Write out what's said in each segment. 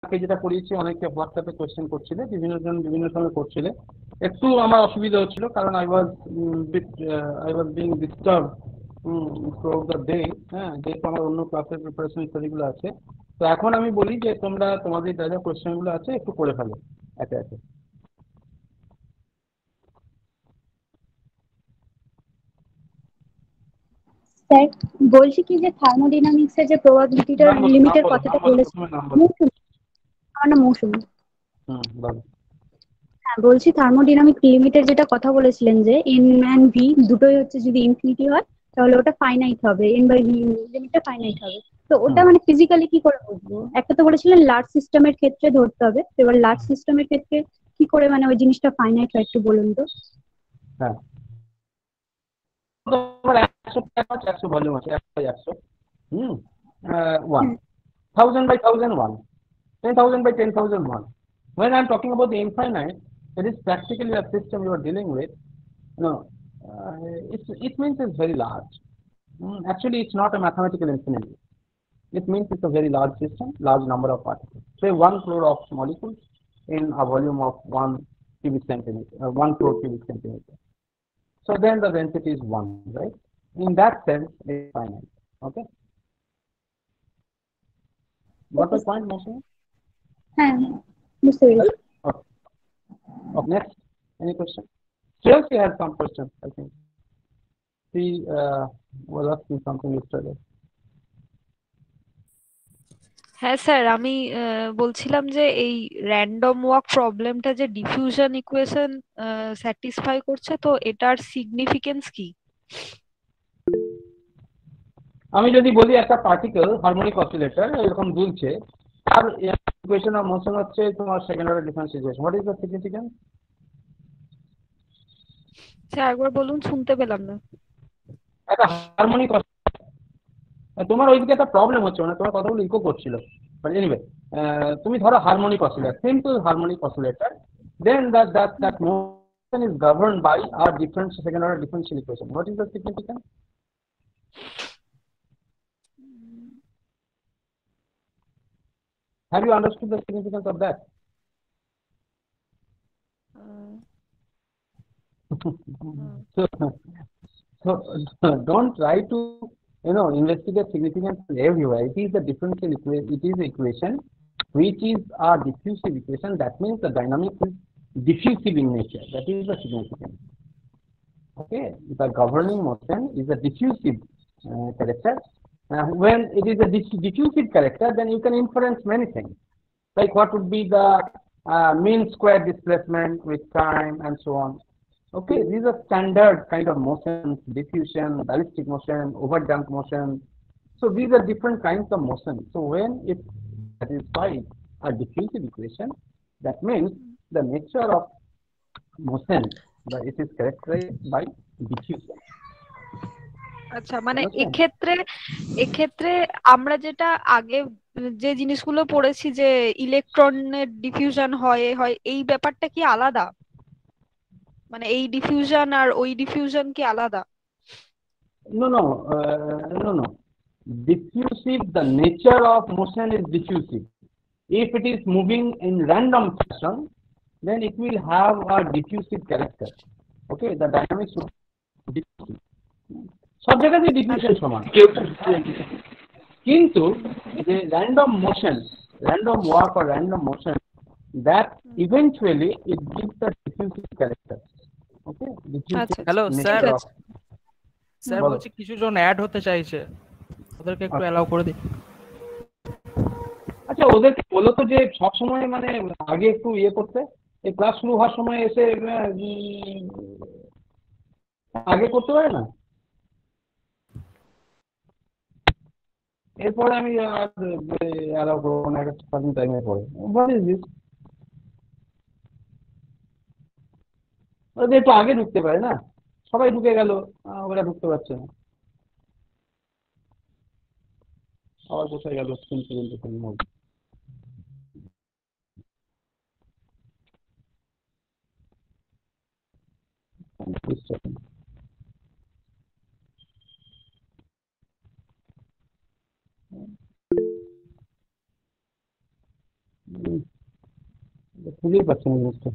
আজকে যেটা করিয়েছি অনেকে হোয়াটসঅ্যাপে কোয়েশ্চেন করছিলে, বিভিন্ন জন বিভিন্ন সময় করছিলে। একটু আমার অসুবিধা হচ্ছিল কারণ I was being disturb through the day. হ্যাঁ, যেহেতু আমার অন্য ক্লাসের প্রিপারেশন ইত্যাদিগুলো আছে। তো এখন আমি বলি যে তোমরা তোমাদের যা যা কোয়েশ্চেনগুলো আছে একটু করে ফেলো একে একে। স্যার, বলছি কি যে থার্মোডাইনামিক্স এর যে প্রবাবিলিটিটার নাম বলো, নাম লিমিটের বলো, নাম কথাটা বলো, বলেছে, প্রথমে নাম বলো। মৌসুমী, আমার নাম মৌসুমী। বলো। হ্যাঁ, বলছি থার্মোডাইনামিক লিমিটের যেটা কথা বলেছিলেন যে এন অ্যান্ড ভি দুটোই হচ্ছে যদি ইনফিনিটি হয় তাহলে ওটা ফাইনাইট হবে, এন বাই ভি লিমিটটা ফাইনাইট হবে। তো ওটা হুম। মানে ফিজিক্যালি কি করে বুঝবো? একটা তো বলেছিলেন লার্জ সিস্টেমের ক্ষেত্রে ধরতে হবে, তো এবার লার্জ সিস্টেমের ক্ষেত্রে কি করে মানে ওই জিনিসটা ফাইনাইট হয় একটু বলুন তো। হ্যাঁ, তোমার 100 ভলিউম আছে, 100 হুম, ওয়ান, হ্যাঁ, 1000 by 1000 1, 10,000 by 10,000 1. When I'm talking about the infinite, it is practically a system you are dealing with. No, it means it's very large. Actually, it's not a mathematical infinity. It means it's a very large system, large number of particles. Say 1 crore of molecules in a volume of 1 cubic centimeter, 1 crore cubic centimeter. So then the density is 1, right? In that sense, it's finite. Okay? Got okay my sir. point, Moshe? হ্যাঁ, বুঝতে পেরেছি। Okay. Okay. Next, any question? Chelsea has some questions, I think. She was asking something yesterday. হ্যাঁ sir, আমি বলছিলাম যে এই random walk প্রবলেমটা যে ডিফিউশন ইকুয়েশন স্যাটিসফাই করছে, তো এটার সিগনিফিকেন্স কি? আমি যদি বলি একটা পার্টিকেল হারমোনিক অসিলেটর এরকম দুলছে, আর ইকুয়েশন অফ মোশন হচ্ছে তোমার second order differential equation, what is the significance? Sir একবার বলুন, শুনতে পেলাম না। একটা হারমোনিক, তোমার ওইদিকে একটা প্রবলেম হচ্ছে, মানে তোমার কথাগুলো ইকো করছিল, বাট এনিওয়ে, তুমি ধরো harmonic oscillator, simple harmonic oscillator, then that motion is governed by our different second order differential equation. What is the significance? Have you understood the significance of that? so, so don't try to investigate significance everywhere. It is a differential equation. It is an equation which is a diffusive equation. That means the dynamics is diffusive in nature. That is the significance. Okay, the governing motion is a diffusive character. When it is a diffusive character, then you can inference many things, like what would be the mean square displacement with time and so on. Okay, these are standard kind of motions: diffusion, ballistic motion, overdamped motion. So these are different kinds of motion. So when it satisfies a diffusive equation, that means the nature of motion, it is characterized by diffusion. আচ্ছা, মানে Understand? এক্ষেত্রে এক্ষেত্রে আমরা যেটা আগে যে জিনিসগুলো পড়েছি যে ইলেকট্রনের ডিফিউশন হয় হয় এই ব্যাপারটা কি আলাদা? মানে এই ডিফিউশন আর ওই ডিফিউশন কি আলাদা? No. Diffusive, the nature of motion is diffusive. If it is moving in random fashion, then it will have a diffusive character. Okay, the dynamics would be diffusive. সব জায়গাতে ডিফিউশন সমান, কিন্তু যে random walk or random motion, that eventually it gives a diffusive character. Okay, diffusive আচ্ছা আচ্ছা, hello ঠিক sir, nature of. আছে। Sir বলো। বলছি কিছু জন অ্যাড হতে চাইছে, ওদেরকে একটু অ্যালাউ করে দিন। আচ্ছা, ওদেরকে বলো তো যে সবসময় মানে আগে একটু ইয়ে করতে, এই ক্লাস শুরু হওয়ার সময় এসে আগে করতে পারে না? এরপরে আমি আর অ্যালাউ করবো না, একটা সার্টেন টাইমের পরে। What is this? ওরা একটু আগে ঢুকতে পারে না? সবাই ঢুকে গেল, ওরা ঢুকতে পারছে না। আবার কোথায় গেল স্ক্রিন পর্যন্ত? উম, খুঁজেই পাচ্ছি না জিনিসটা।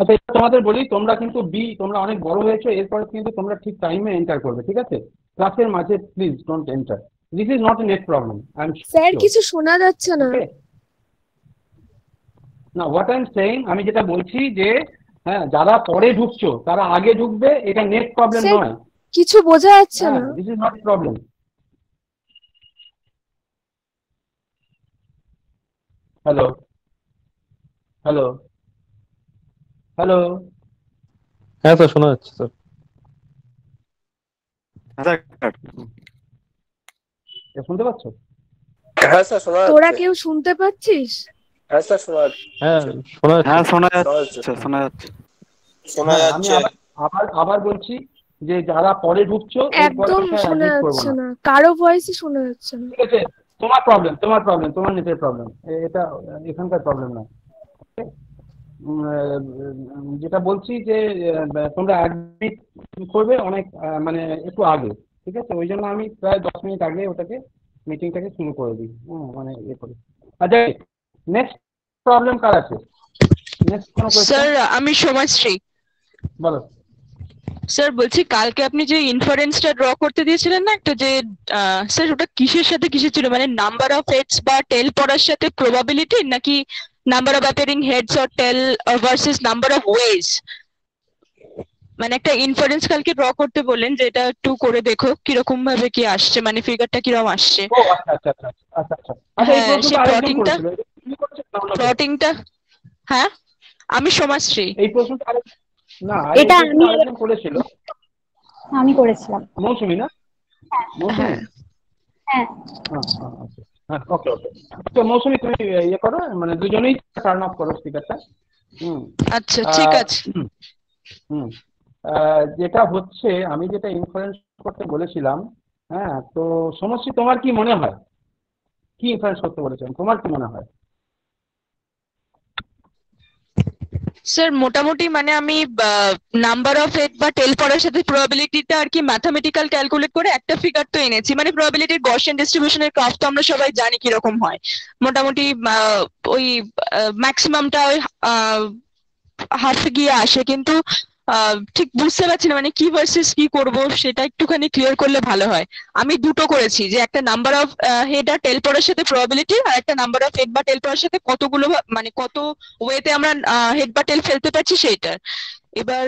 আচ্ছা, এটা তোমাদের বলি, তোমরা কিন্তু তোমরা অনেক বড় হয়েছো, এরপরে কিন্তু তোমরা ঠিক টাইমে এন্টার করবে, ঠিক আছে? ক্লাসের মাঝে please don't enter. This is not a net problem, I am sir sure. কিছু শোনা যাচ্ছে না। ওকে, না হোয়াট আই এম সেইং, আমি যেটা বলছি যে হ্যাঁ, যারা পরে ঢুকছো তারা আগে ঢুকবে, এটা নেট প্রবলেম স্যার নয়। কিছু বোঝা যাচ্ছে হ্যাঁ, না। This is not problem. Hello, hello, hello, হ্যাঁ স্যার, শোনা যাচ্ছে স্যার। শুনতে পাচ্ছ? হ্যাঁ স্যার শোনা তোরা যাচ্ছে। কেউ শুনতে পাচ্ছিস? হ্যাঁ স্যার শোনা হ্যাঁ যাচ্ছে। শোনা যাচ্ছে। হ্যাঁ শোনা শোনা যাচ্ছে যাচ্ছে। শোনা যাচ্ছে শোনা হ্যাঁ, আমি যাচ্ছে। আবার আবার বলছি যে যারা পরে ঢুকছো এরপরে একদম স্যার শোনা অ্যাডমিট করবো যাচ্ছে না, না, কারো ভয়েসই শোনা যাচ্ছে না। ঠিক আছে? তোমার প্রবলেম, তোমার প্রবলেম, তোমার নেটের প্রবলেম, এটা এখানকার প্রবলেম না। যেটা বলছি যে তোমরা অ্যাডমিট করবে অনেক মানে একটু আগে, ঠিক আছে? ওই জন্য আমি প্রায় 10 মিনিট আগে ওটাকে মিটিংটাকে শুরু করে দিই, মানে ইয়ে করি। আচ্ছা, নেক্সট প্রবলেম কার আছে? নেক্সট কোনো কোয়েশ্চেন? স্যার আমি সমাজশ্রী। বলো। স্যার বলছি, কালকে আপনি যে ইনফারেন্সটা ড্র করতে দিয়েছিলেন না একটা, যে স্যার ওটা কিসের সাথে কিসের ছিল, মানে নাম্বার অফ হেডস বা টেল পড়ার সাথে প্রবাবিলিটি, নাকি number of appearing heads or tail versus number of ways? মানে একটা ইনফারেন্স কালকে ড্র করতে বললেন, যে এটা একটু করে দেখো কিরকম ভাবে কি আসছে, মানে ফিগারটা কিরকম আসছে। ও আচ্ছা আচ্ছা আচ্ছা আচ্ছা আচ্ছা আচ্ছা, এই হ্যাঁ, প্রশ্নটা সেই আরেকজন প্লটিংটা করেছিল, এটা তুমি করেছো না অন্য কেউ? প্লটিংটা হ্যাঁ, আমি সমাজশ্রী। এই প্রশ্নটা না, এই এটা প্রশ্নটা আমি আরেকজন করেছিল, আমি করেছিলাম। মৌসুমী না? মৌসুমী? হ্যাঁ হ্যাঁ, আচ্ছা, হ্যাঁ, ওকে ওকে। তো মৌসুমী তুমি ইয়ে করো, মানে দুজনেই টার্ন অফ করো স্পিকারটা। হুম আচ্ছা ঠিক আছে। হুম যেটা হচ্ছে, আমি যেটা ইনফারেন্স করতে বলেছিলাম, হ্যাঁ, তো সমশ্রী তোমার কি মনে হয়, কি ইনফারেন্স করতে বলেছিলাম, তোমার কি মনে হয়? স্যার মোটামুটি মানে আমি নাম্বার অফ হেড বা টেল পড়ার সাথে প্রবাবিলিটিটা আর কি ম্যাথামেটিক্যাল ক্যালকুলেট করে একটা ফিগার তো এনেছি। মানে প্রবাবিলিটির গসিয়ান ডিস্ট্রিবিউশনের গ্রাফ তো আমরা সবাই জানি কিরকম হয়। মোটামুটি ওই ম্যাক্সিমামটা ওই হাফে গিয়ে আসে, কিন্তু ঠিক বুঝতে পারছি না মানে কি ভার্সেস কি করব, সেটা একটুখানি ক্লিয়ার করলে ভালো হয়। আমি দুটো করেছি, যে একটা নাম্বার অফ হেড আর টেল পড়ার সাথে প্রবাবিলিটি, আর একটা নাম্বার অফ হেড বা টেল পড়ার সাথে কতগুলো মানে কত ওয়েতে আমরা হেড বা টেল ফেলতে পারছি সেইটার। এবার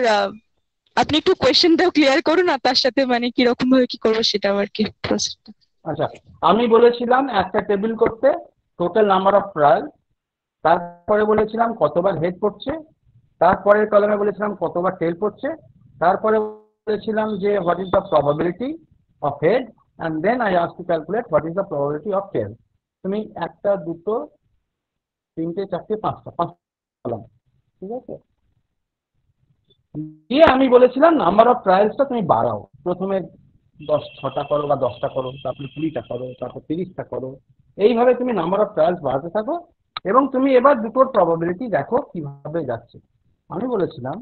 আপনি একটু কোয়েশ্চেনটাও ক্লিয়ার করুন, আর তার সাথে মানে কিরকম ভাবে কি করবো সেটাও আর কি প্রসেসটা। আচ্ছা, আমি বলেছিলাম একটা টেবিল করতে, টোটাল নাম্বার অফ ট্রায়াল, তারপরে বলেছিলাম কতবার হেড পড়ছে, তারপরের কলামে বলেছিলাম কতবার টেল পড়ছে, তারপরে বলেছিলাম যে what is the probability of head, and then I ask to calculate what is the probability of tail. তুমি একটা, দুটো, তিনটে, চারটে, পাঁচটা কলাম, ঠিক আছে? দিয়ে আমি বলেছিলাম নাম্বার অফ ট্রায়ালসটা তুমি বাড়াও, প্রথমে 6টা করো বা 10টা করো, তারপরে 20টা করো, তারপর 30টা করো, এইভাবে তুমি নাম্বার অফ ট্রায়ালস বাড়াতে থাকো, এবং তুমি এবার দুটোর প্রবাবিলিটি দেখো কিভাবে যাচ্ছে। আমি বলেছিলাম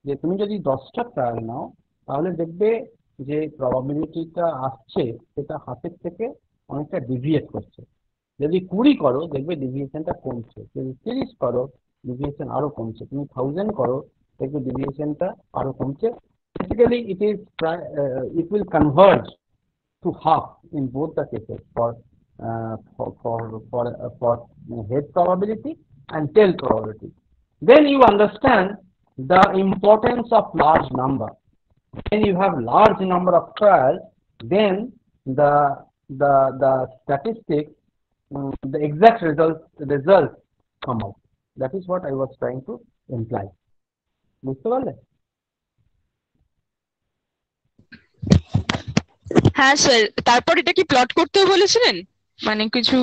যে তুমি যদি 10টা ট্রায়াল নাও, তাহলে দেখবে যে প্রবাবিলিটিটা আসছে সেটা হাতের থেকে অনেকটা ডিভিয়েট করছে। যদি 20 করো দেখবে ডিভিয়েশনটা কমছে, যদি 30 করো ডিভিয়েশন আরো কমছে, তুমি 1000 করো দেখবে ডিভিয়েশনটা আরো কমছে। Basically it will converge to half in both the cases for head probability and tail probability. Then you understand the importance of large number. When you have large number of trials, then the statistics, the exact results come out. That is what I was trying to imply. বুঝতে পারলে? হ্যাঁ sir, তারপর এটা কি plot করতেও বলেছিলেন, মানে কিছু?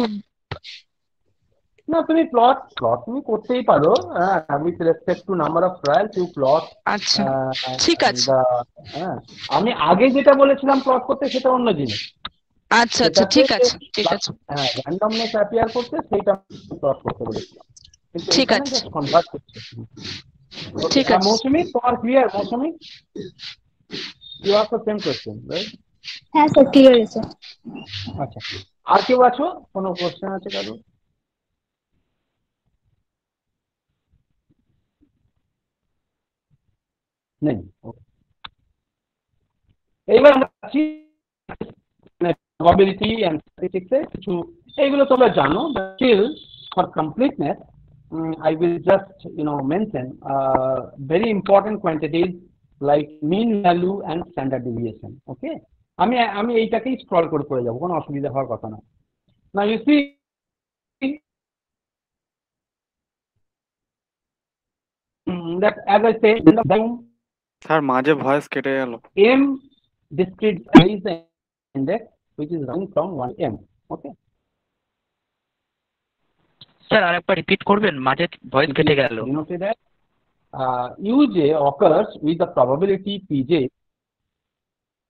না, তুমি প্লট তুমি করতেই পারো, হ্যাঁ, with respect to number of trials you plot আচ্ছা, ঠিক আছে। দা, হ্যাঁ। আমি আগে যেটা বলেছিলাম প্লট করতে সেটা অন্য জিনিস, আচ্ছা আচ্ছা, সেটাতে ঠিক আছে ঠিক আছে হ্যাঁ র্যান্ডমনেস অ্যাপিয়ার করতে সেইটা প্লট করতে বলেছিলাম, কিন্তু ঠিক এখানে আছে জাস্ট কনভার্ট করছে। ওকে, ঠিক আছে। মৌসুমি তোমার clear? Mousumi, you ask the same question, right? হ্যাঁ স্যার, ক্লিয়ার আছে। আচ্ছা, আর কেউ আছো? কোনো কোয়েশ্চেন আছে কারো? নেই? Okay. এইবার আমরা আসি প্রবাবিলিটি এন্ড স্ট্যাটিস্টিক্স এর কিছু, এইগুলো তোমরা জানো, still for completeness I will just mention very important quantities like mean value and standard deviation. Okay, আমি এইটাকেই স্ক্রল করে যাব, কোনো অসুবিধা হওয়ার কথা না। Now you see that as I say in the sir মাঝে ভয়েস কেটে গেল। m discrete is the index which is running from 1m. Okay, sir আরেকবার রিপিট করবেন, মাঝে ভয়েস কেটে গেল। you know that uj occurs with the probability pj.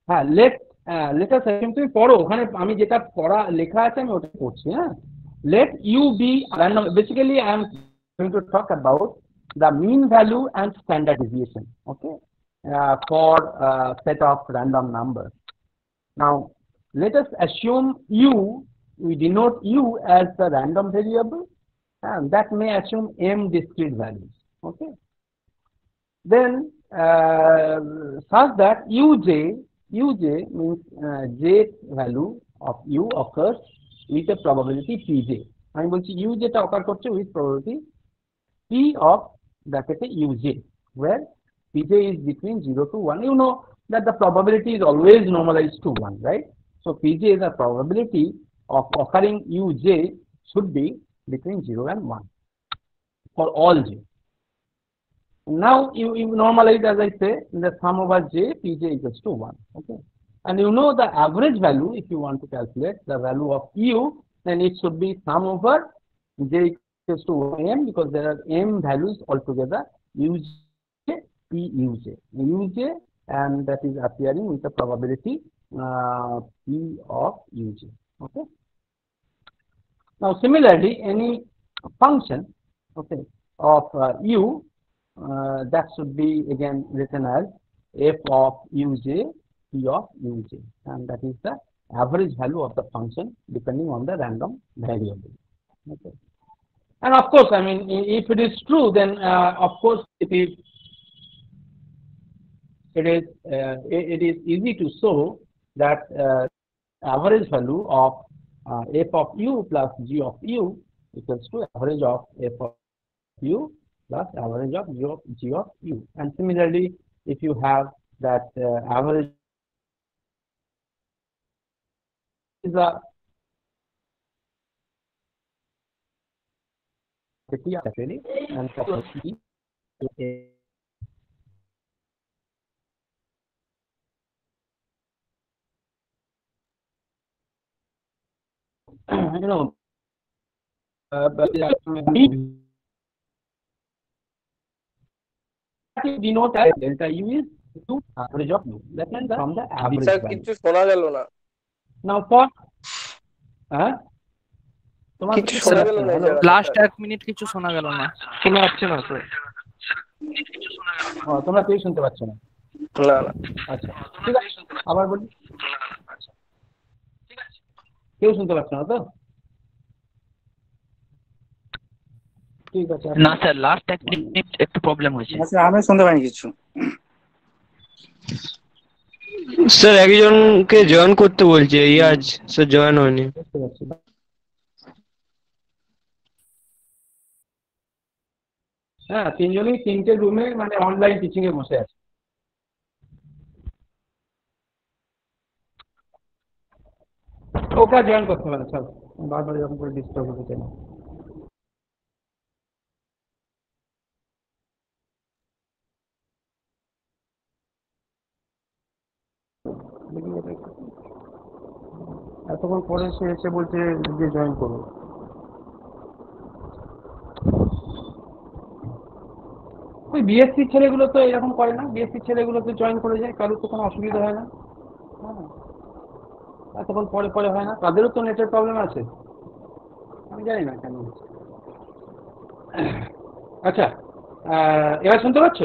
হ্যাঁ, let us assume, তুমি পড়ো, ওখানে আমি যেটা পড়া লেখা আছে আমি ওটা পড়ছি। হ্যাঁ, let u be random. Basically I am going to talk about the mean value and standard deviation, okay, for set of random numbers. Now let us assume u, we denote u as the random variable, and that may assume m discrete values. Okay, then such that uj means j value of u occurs with a probability pj. আমি বলছি u যেটা occur করছে with probability p of bracket uj, where pj is between 0 to 1. You know that the probability is always normalized to 1, right? So pj is a probability of occurring uj should be between 0 and 1 for all j. Now you normalize, as I say, the sum over j, pj equals to 1. Okay, and you know the average value, if you want to calculate the value of u, then it should be sum over j equals to m, because there are m values altogether, uj, p uj, and that is appearing with the probability p of uj. Okay, now similarly any function, okay, of u, that should be again written as f of uj, p of uj, and that is the average value of the function depending on the random variable. Okay, and of course, I mean, if it is true, then of course it is easy to show that average value of f of u plus g of u equals to average of f of u plus average of g of u. And similarly, if you have that average is a actually, and probability but denote as delta u is to average of u. That means from the average sir value. কিছু শোনা গেল না, Now for তোমার কিছু শোনা গেল না এই জায়গাটা। লাস্ট 1 মিনিট কিছু শোনা গেল না, শোনা যাচ্ছে না স্যার। তোমরা কেউ শুনতে পাচ্ছ না? না না, আচ্ছা ঠিক আছে, আবার বলি, কেউ শুনতে পাচ্ছ না তো? ঠিক আছে, না স্যার, লাস্ট 1 মিনিট একটু প্রবলেম হয়েছে। স্যার আমি শুনতে পাইনি কিছু। স্যার একজনকে জয়েন করতে বলছে, আজ স্যার জয়েন হয়নি। বুঝতে পারছি। হ্যাঁ, তিনজনই তিনটে রুমে মানে অনলাইন টিচিং এ বসে আছে। ওকে জয়েন করতে পারে, চল বারবার এরকম করে ডিস্টার্ব হতে চাই না। এতক্ষণ পরে সে এসে বলছে যে জয়েন করো। ওই বিএসসি ছেলেগুলো তো এরকম করে না, বিএসসি ছেলেগুলো তো জয়েন করে যায়, কারোর তো কোনো অসুবিধা হয় না, তখন পরে পরে হয় না, তাদেরও তো নেটের প্রবলেম আছে, আমি জানি না কেন। আচ্ছা, এবার শুনতে পাচ্ছ?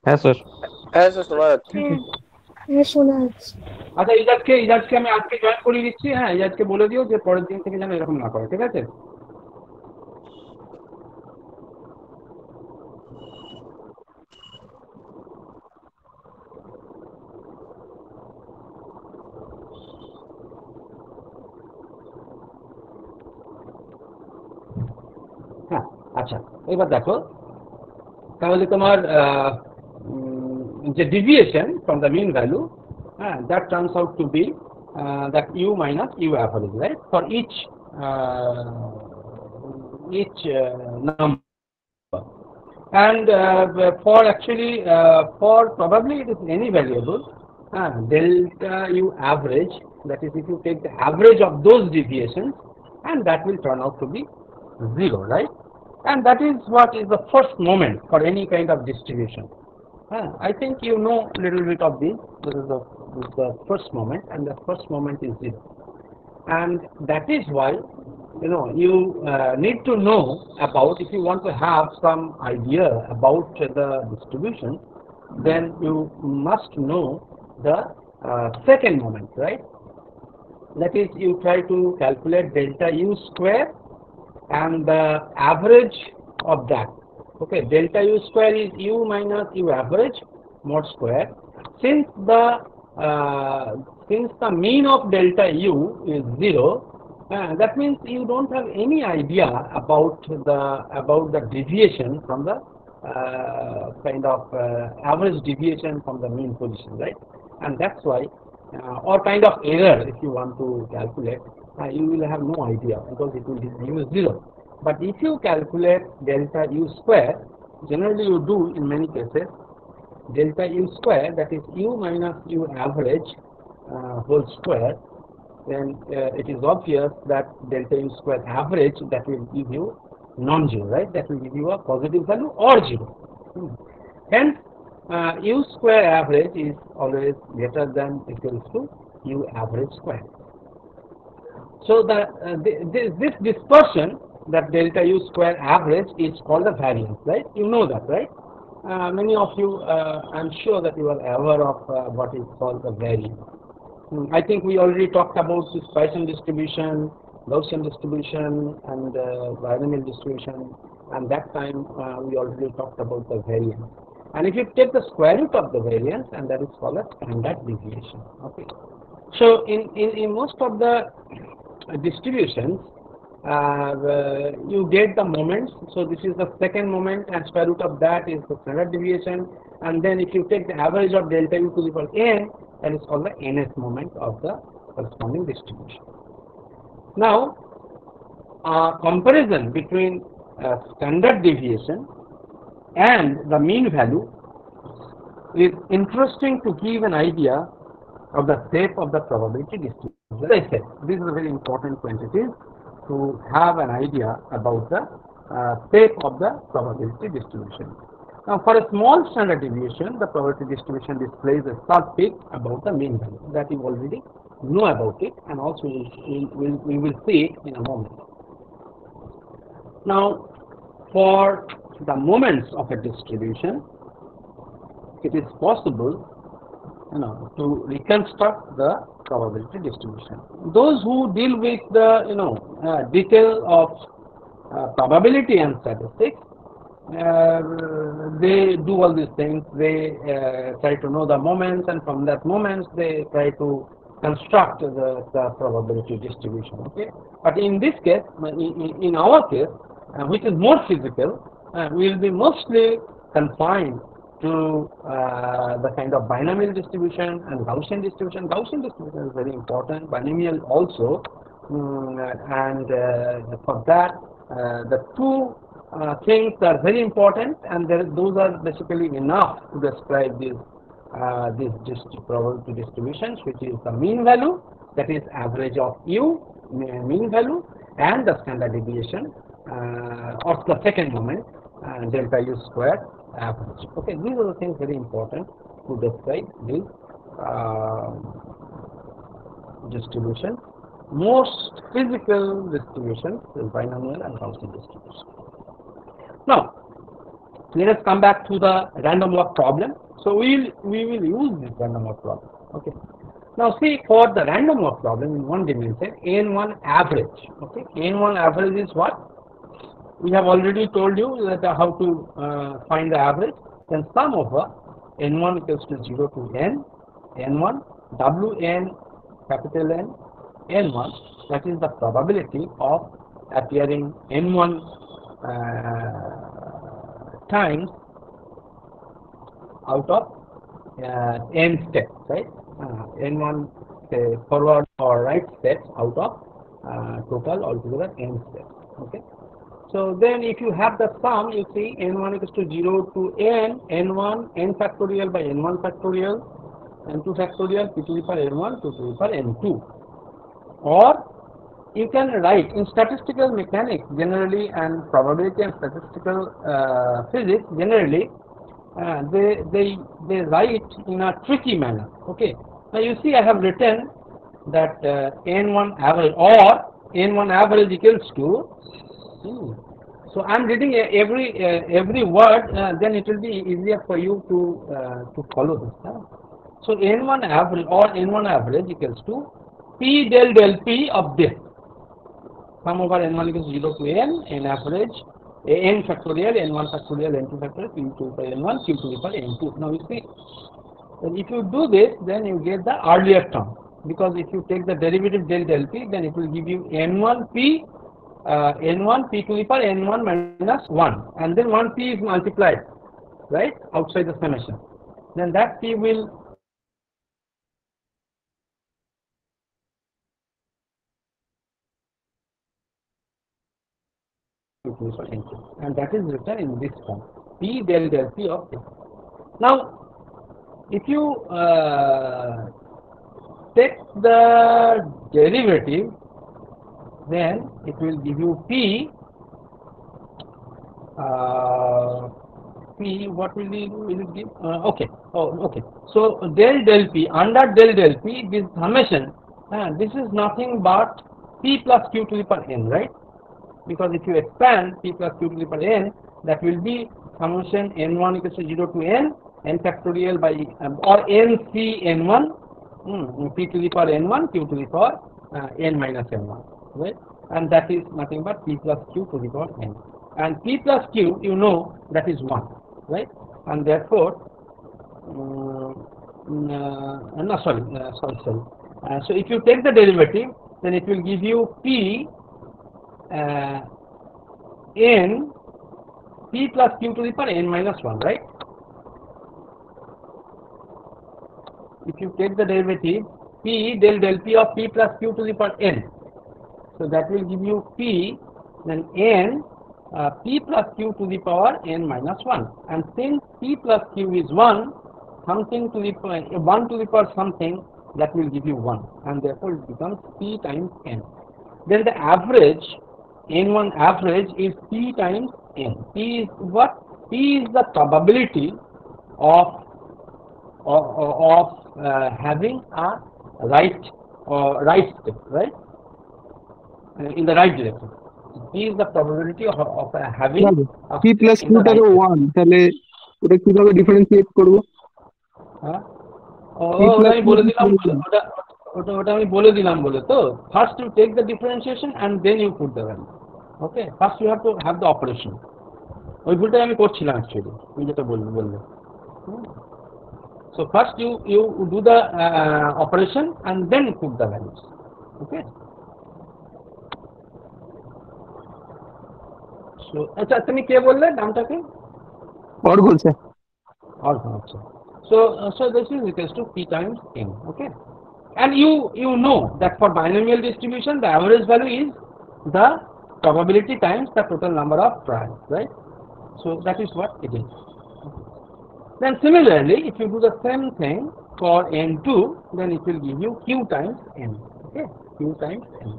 হ্যাঁ স্যার। হ্যাঁ স্যার শোনা যাচ্ছে। হ্যাঁ শোনা যাচ্ছে। আচ্ছা, ইজাজকে আমি আজকে জয়েন করিয়ে দিচ্ছি। হ্যাঁ, ইজাজকে বলে দিও যে পরের দিন থেকে যেন এরকম না করে, ঠিক আছে? হ্যাঁ, আচ্ছা, এবার দেখো তাহলে তোমার the deviation from the mean value that turns out to be that u minus u average, right, for each number, and for actually for probably it is any variable delta u average, that is if you take the average of those deviations, and that will turn out to be 0, right? And that is what is the first moment for any kind of distribution. I think you know a little bit of this. This is the first moment, and the first moment is 0. And that is why, you need to know about, if you want to have some idea about the distribution, then you must know the second moment, right? That is, you try to calculate delta u square and the average of that. Okay, delta u square is u minus u average mod square. Since the mean of delta u is 0, that means you don't have any idea about the deviation from the kind of average deviation from the mean position, right? And that's why, or kind of error, if you want to calculate, you will have no idea because it will give you 0. But if you calculate delta u square, generally you do in many cases, delta u square, that is u minus u average whole square, then it is obvious that delta u square average, that will give you non-zero, right? That will give you a positive value or 0. Hence, u square average is always greater than equals to u average square. So this dispersion, that delta u square average, is called the variance, right? You know that, right? Many of you, I'm sure that you are aware of what is called the variance. I think we already talked about this Poisson distribution, Gaussian distribution, and binomial distribution, and that time we already talked about the variance. And if you take the square root of the variance, and that is called a standard deviation. Okay. So in most of the distributions, you get the moments. So this is the second moment, and square root of that is the standard deviation. And then if you take the average of delta u to the power n, that is called the nth moment of the corresponding distribution. Now, comparison between standard deviation and the mean value is interesting to give an idea of the shape of the probability distribution. As I said, this is a very important quantity to have an idea about the shape of the probability distribution. Now, for a small standard deviation, the probability distribution displays a sharp peak above the mean value. That you already know about it, and also we will see it in a moment. Now, for the moments of a distribution, it is possible, to reconstruct the probability distribution. Those who deal with the detail of probability and statistics, they do all these things. They try to know the moments, and from that moments they try to construct the probability distribution. Okay, but in this case, in our case, which is more physical, we will be mostly confined to the kind of binomial distribution and Gaussian distribution. Gaussian distribution is very important, binomial also, and for that the two things are very important, and those are basically enough to describe these probability distributions, which is the mean value, that is average of u, mean value, and the standard deviation, of the second moment, delta U square average. Okay, these are the things very important to describe this distribution. Most physical distribution is binomial and Gaussian distribution. Now, let us come back to the random walk problem. So we will use this random walk problem. Okay. Now see, for the random walk problem in one dimension, n1 average. Okay, n1 average is what? We have already told you that how to find the average. Then sum over n1 equals to 0 to n, n1, wn, capital N, n1. That is the probability of appearing n1 times out of n steps, right? N1 forward or right steps out of total altogether n steps. Okay. So then if you have the sum, you see n1 equals to 0 to n, n1, n factorial by n1 factorial, n2 factorial, p to the power n1 to the power n2. Or you can write in statistical mechanics generally, and probability and statistical physics generally, they write in a tricky manner. Okay. Now you see I have written that n1 average or n1 average equals to. So I am reading every word. Then it will be easier for you to follow this. So n1 average or n1 average equals to p del p of this. Sum over n1 equals 0 to n average, n factorial, n1 factorial, n2 factorial, p to the power n1, q to the power n2. Now you see, if you do this, then you get the earlier term, because if you take the derivative del p, then it will give you n1 p to the power n1 minus 1, and then 1 p is multiplied, right, outside the summation. Then that p will and that is written in this form, p del p of this. Now if you take the derivative, then it will give you p. What will it give? Okay. Oh, okay. So del p, under del p, this summation, this is nothing but p plus q to the power n, right? Because if you expand p plus q to the power n, that will be summation n1 equals to 0 to n factorial by or nc n1, p to the power n1, q to the power n minus n1, right? And that is nothing but p plus q to the power n. And p plus q, you know, that is 1, right? And therefore, so if you take the derivative, then it will give you p n p plus q to the power n minus 1, right? If you take the derivative, p del p of p plus q to the power n, so that will give you p, then n p plus q to the power n minus 1, and since p plus q is 1, something to the power 1 to the power something, that will give you 1, and therefore it becomes p times n. Then the average, n1 average, is p times n. P is what? P is the probability of having a right step, right, in the right direction. P is the probability of having p plus q টাকে 1, তাহলে ওটা কিভাবে differentiate করব? ওটা আমি বলে দিলাম বলে তো, first you take the differentiation and then you put the value. Okay, first you have to have the operation. ওই ভুলটাই আমি করছিলাম অ্যাকচুয়ালি, তুমি যেটা বললে। So first you do the operation and then put the values. Okay. So আচ্ছা তুমি কে বললে নামটাকে? অর্ঘ স্যার। অর্ঘ, আচ্ছা। So this is equals to p times n. Okay. And you know that for binomial distribution the average value is the probability times the total number of trials, right? So that is what it is. Then similarly, if you do the same thing for n2, then it will give you q times n. Okay, q times n.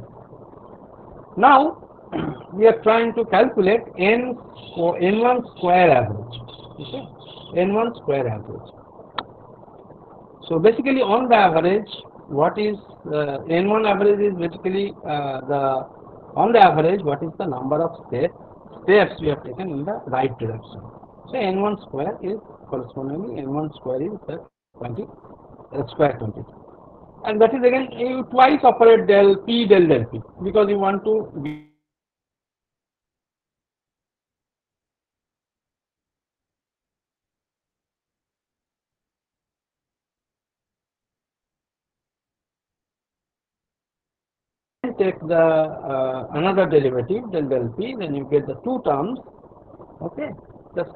Now we are trying to calculate n1 square average. Okay, n1 square average. So basically, on the average, what is n1 average is basically on the average, what is the number of steps we have taken in the right direction. So n1 square is correspondingly n1 square is the square quantity, and that is again you twice operate del p because you want to take the another derivative del p, then you get the two terms. Okay, just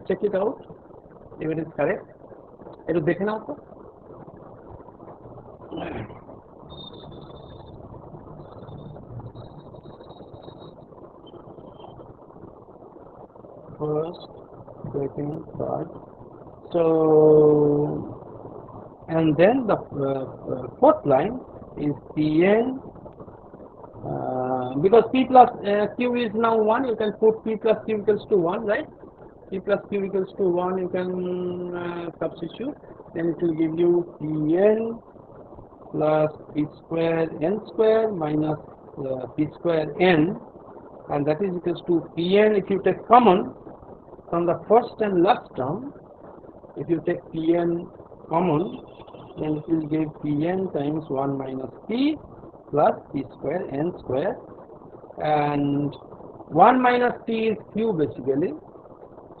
check it out if it is correct. It is taken out. First, second, third. So, and then the fourth line is Pn. Because p plus q is now 1, you can put p plus q equals to 1, right? P plus q equals to 1, you can substitute, then it will give you Pn plus p square n square minus p square n, and that is equals to Pn. If you take common from the first and last term, if you take Pn common, then it will give Pn times 1 minus p plus p square n square, and 1 minus p is q basically,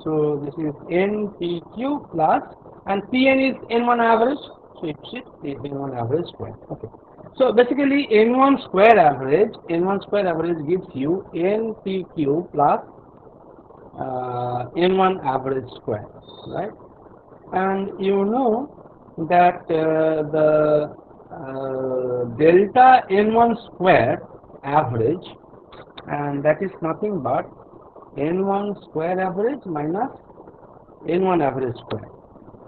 so this is npq plus, and pn is n1 average, so it is n1 average square. Okay, so basically n1 square average gives you npq plus n1 average square, right? And you know that the delta n1 square average, and that is nothing but n1 square average minus n1 average square.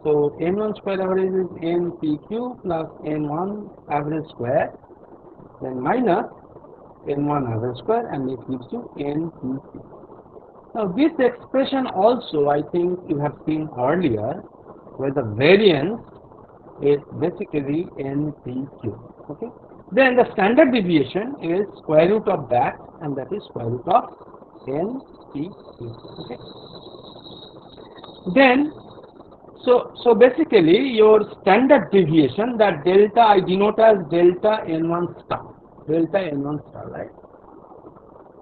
So n1 square average is npq plus n1 average square, then minus n1 average square, and it gives you npq. Now this expression also, I think you have seen earlier, where the variance is basically npq. Okay, then the standard deviation is square root of that, and that is square root of npq. Okay, then so basically your standard deviation, that delta I denote as delta n1 star, right?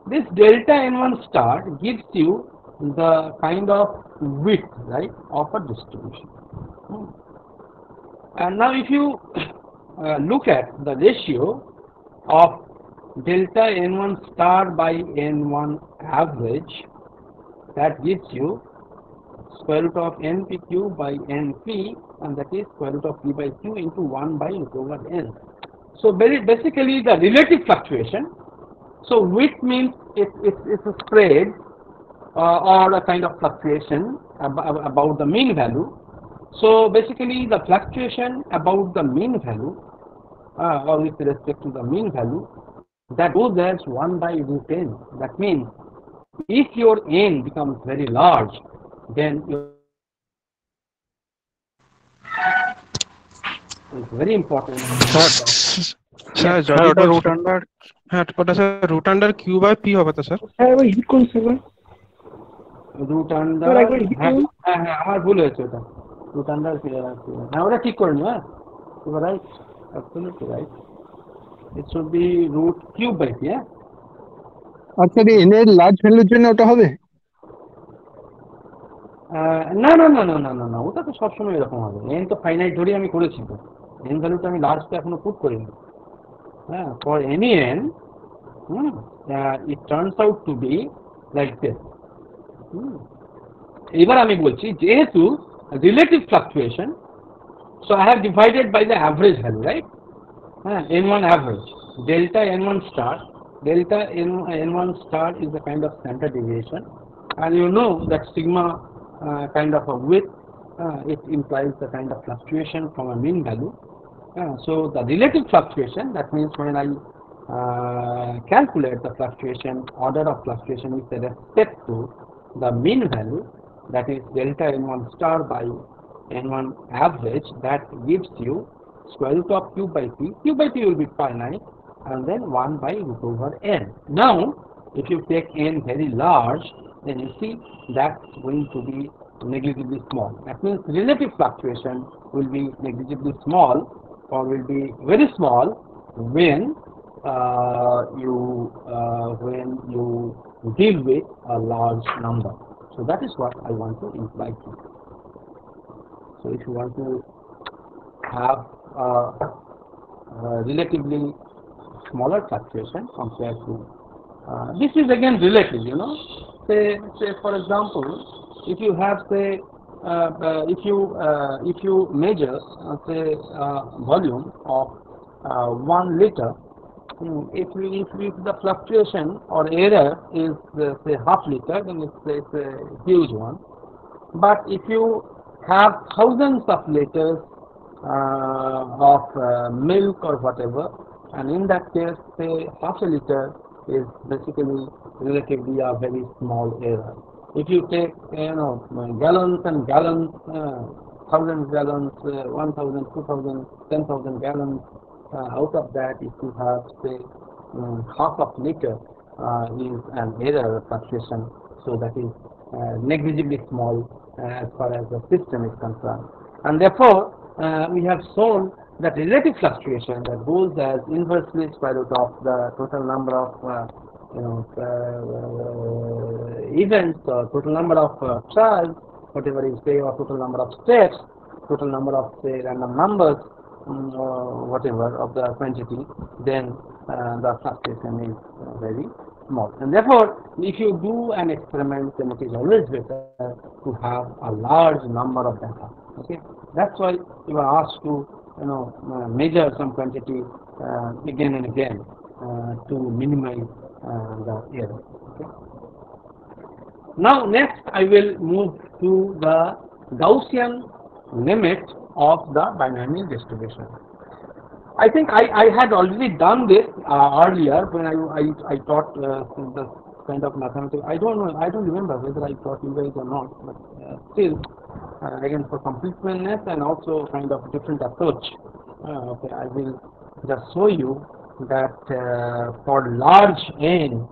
This delta n1 star gives you the kind of width, right, of a distribution. And now if you look at the ratio of delta n1 star by n1 average, that gives you square root of npq by np, and that is square root of p by q into 1 by root over n. So basically the relative fluctuation. So width means it's a spread or a kind of fluctuation about the mean value. So basically the fluctuation about the mean value or with respect to the mean value, that goes as 1 by root n. That means if your n becomes very large, then it's very important. Sir যদি তো root under, হ্যাঁ ওটা sir root under Q by P হবে তো sir? হ্যাঁ একবার hit করুন sir, root under, হ্যাঁ আমার ভুল হয়েছে, ওটা রুট আন্ডার, হ্যাঁ ওটা ঠিক করে নিও। হ্যাঁ you are right, absolutely right, it should be root cube by P. হ্যাঁ আচ্ছা, এন এর লার্জ ভ্যালুর জন্য ওটা হবে? না না না না না না না, ওটা তো সবসময় এরকম হবে। এন তো ফাইনাইট ধরেই আমি করেছি, তো এন ভ্যালুটা আমি লার্জ তো এখনো পুট করিনি। হ্যাঁ, for any N it turns out to be like this. এবার আমি বলছি যেহেতু relative fluctuation, so I have divided by the average value, right? n1 average, delta n1 star, delta n1 star is a kind of standard deviation, and you know that sigma kind of a width, it implies the kind of fluctuation from a mean value. So the relative fluctuation, that means when I calculate the fluctuation, order of fluctuation with respect to the mean value, that is delta n1 star by n1 average, that gives you square root of q by p. Q by p will be finite, and then 1 by root over n. Now, if you take n very large, then you see that's going to be negligibly small. That means relative fluctuation will be negligibly small, or will be very small when you deal with a large number. So that is what I want to imply to you. So if you want to have relatively smaller fluctuation compared to this is again relative, you know. Say for example, if you have say if you measure say volume of 1 liter, if the fluctuation or error is say half liter, then it's a huge one. But if you have thousands of liters of milk or whatever, and in that case, say half a liter is basically relatively a very small error. If you take gallons and gallons, 1,000 gallons, 1,000, 2,000, 10,000 gallons, out of that, if you have say half of liter is an error fluctuation, so that is negligibly small as far as the system is concerned. And therefore, we have shown that relative fluctuation that goes as inversely square root of the total number of events, or total number of trials, whatever you say, or total number of steps, total number of say random numbers, or whatever of the quantity, then the fluctuation is very small. And therefore, if you do an experiment, then it is always better to have a large number of data. Okay, that's why you are asked to measure some quantity again and again to minimize the error. Okay. Now next I will move to the Gaussian limit of the binomial distribution. I think I had already done this earlier when I taught the kind of mathematics. I don't remember whether I taught you guys or not, but still, again for completeness and also kind of different approach. Okay, I will just show you that for large n,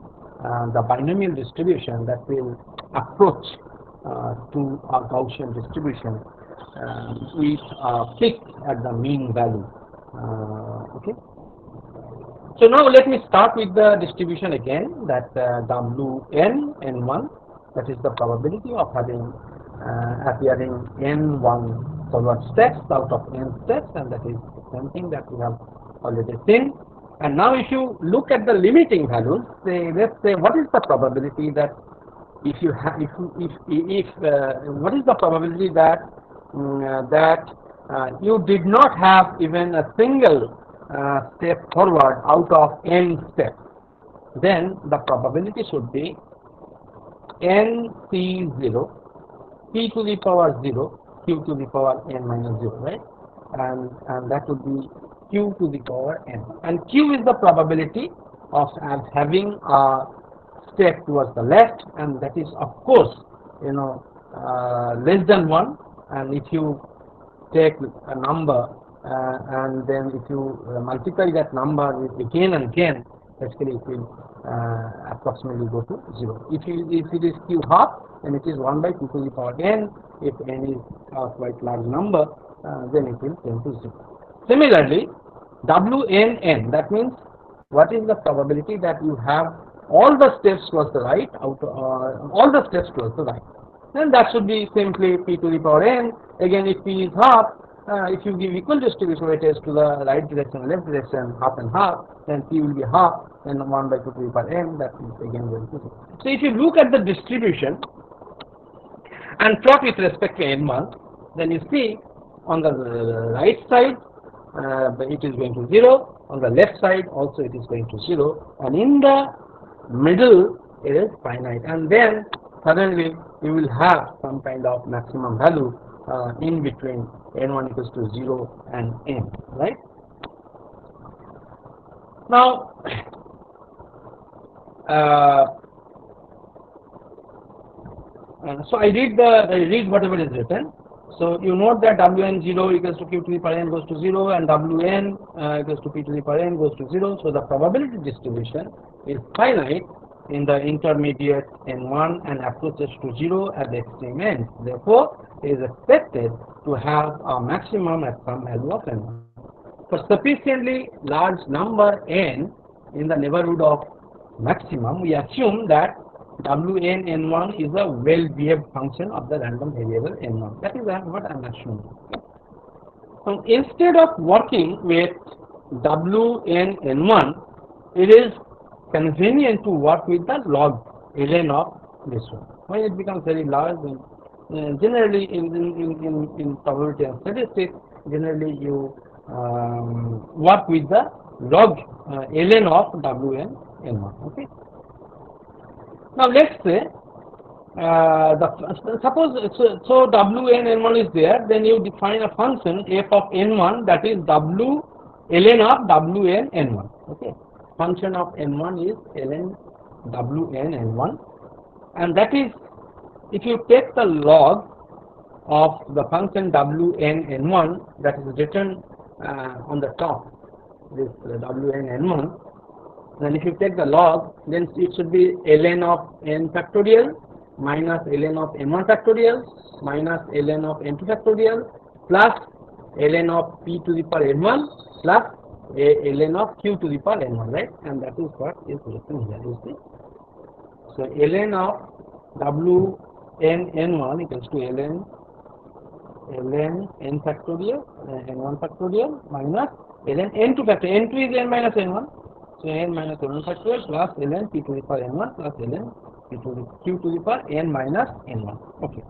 the binomial distribution that will approach to a Gaussian distribution with fixed at the mean value. Okay. So now let me start with the distribution again. That Wn n1, that is the probability of having appearing n1 forward steps out of n steps, and that is something that we have already seen. And now if you look at the limiting values, let's say what is the probability that if you have what is the probability that you did not have even a single step forward out of n steps, then the probability should be nc0 p to the power 0 q to the power n minus 0, right? And that would be q to the power n. And q is the probability of having a step towards the left, and that is of course less than 1. And if you take a number and then if you multiply that number with again and again, basically it will approximately go to 0. If it is q half, then it is 1 by 2 to the power n. If n is a quite large number, then it will tend to 0. Similarly, Wnn, that means what is the probability that you have all the steps towards the right, all the steps towards the right. Then that should be simply p to the power n. Again, if p is half, if you give equal distribution weightage to the right direction and left direction, half and half, then p will be half, then 1 by 2 to the power n, that is again going to 0. So if you look at the distribution and plot with respect to n1, then you see on the right side it is going to 0, on the left side also it is going to 0, and in the middle it is finite, and then suddenly you will have some kind of maximum value in between n1 equals to 0 and n, right? Now, so I read whatever is written. So you note that Wn0 equals to q to the power n goes to 0, and Wn equals to p to the power n goes to 0. So the probability distribution is finite in the intermediate n1 and approaches to 0 at the extreme end. Therefore, it is expected to have a maximum at some value of n1. For sufficiently large number n in the neighborhood of maximum, we assume that Wn n1 is a well-behaved function of the random variable n1. That is what I am assuming. So instead of working with Wn n1, it is convenient to work with the log ln of this one. When it becomes very large, generally in probability and statistics, generally you work with the log ln of Wn n1. Okay. Now let's say suppose so Wn n1 is there, then you define a function f of n1 that is w ln of Wn n1. Okay. Function of n1 is ln Wn n1, and that is, if you take the log of the function Wn n1 that is written on the top, this Wn n1, then if you take the log, then it should be ln of n factorial minus ln of n1 factorial minus ln of n2 factorial plus ln of p to the power n1 plus ln of q to the power n1, right? And that is what is written here, you see. So ln of Wn n1 equals to ln n factorial n1 factorial minus ln n2 factorial. N2 is n minus n1, so n minus n1 factorial plus ln p to the power n1 plus ln p to the q to the power n minus n1. Okay.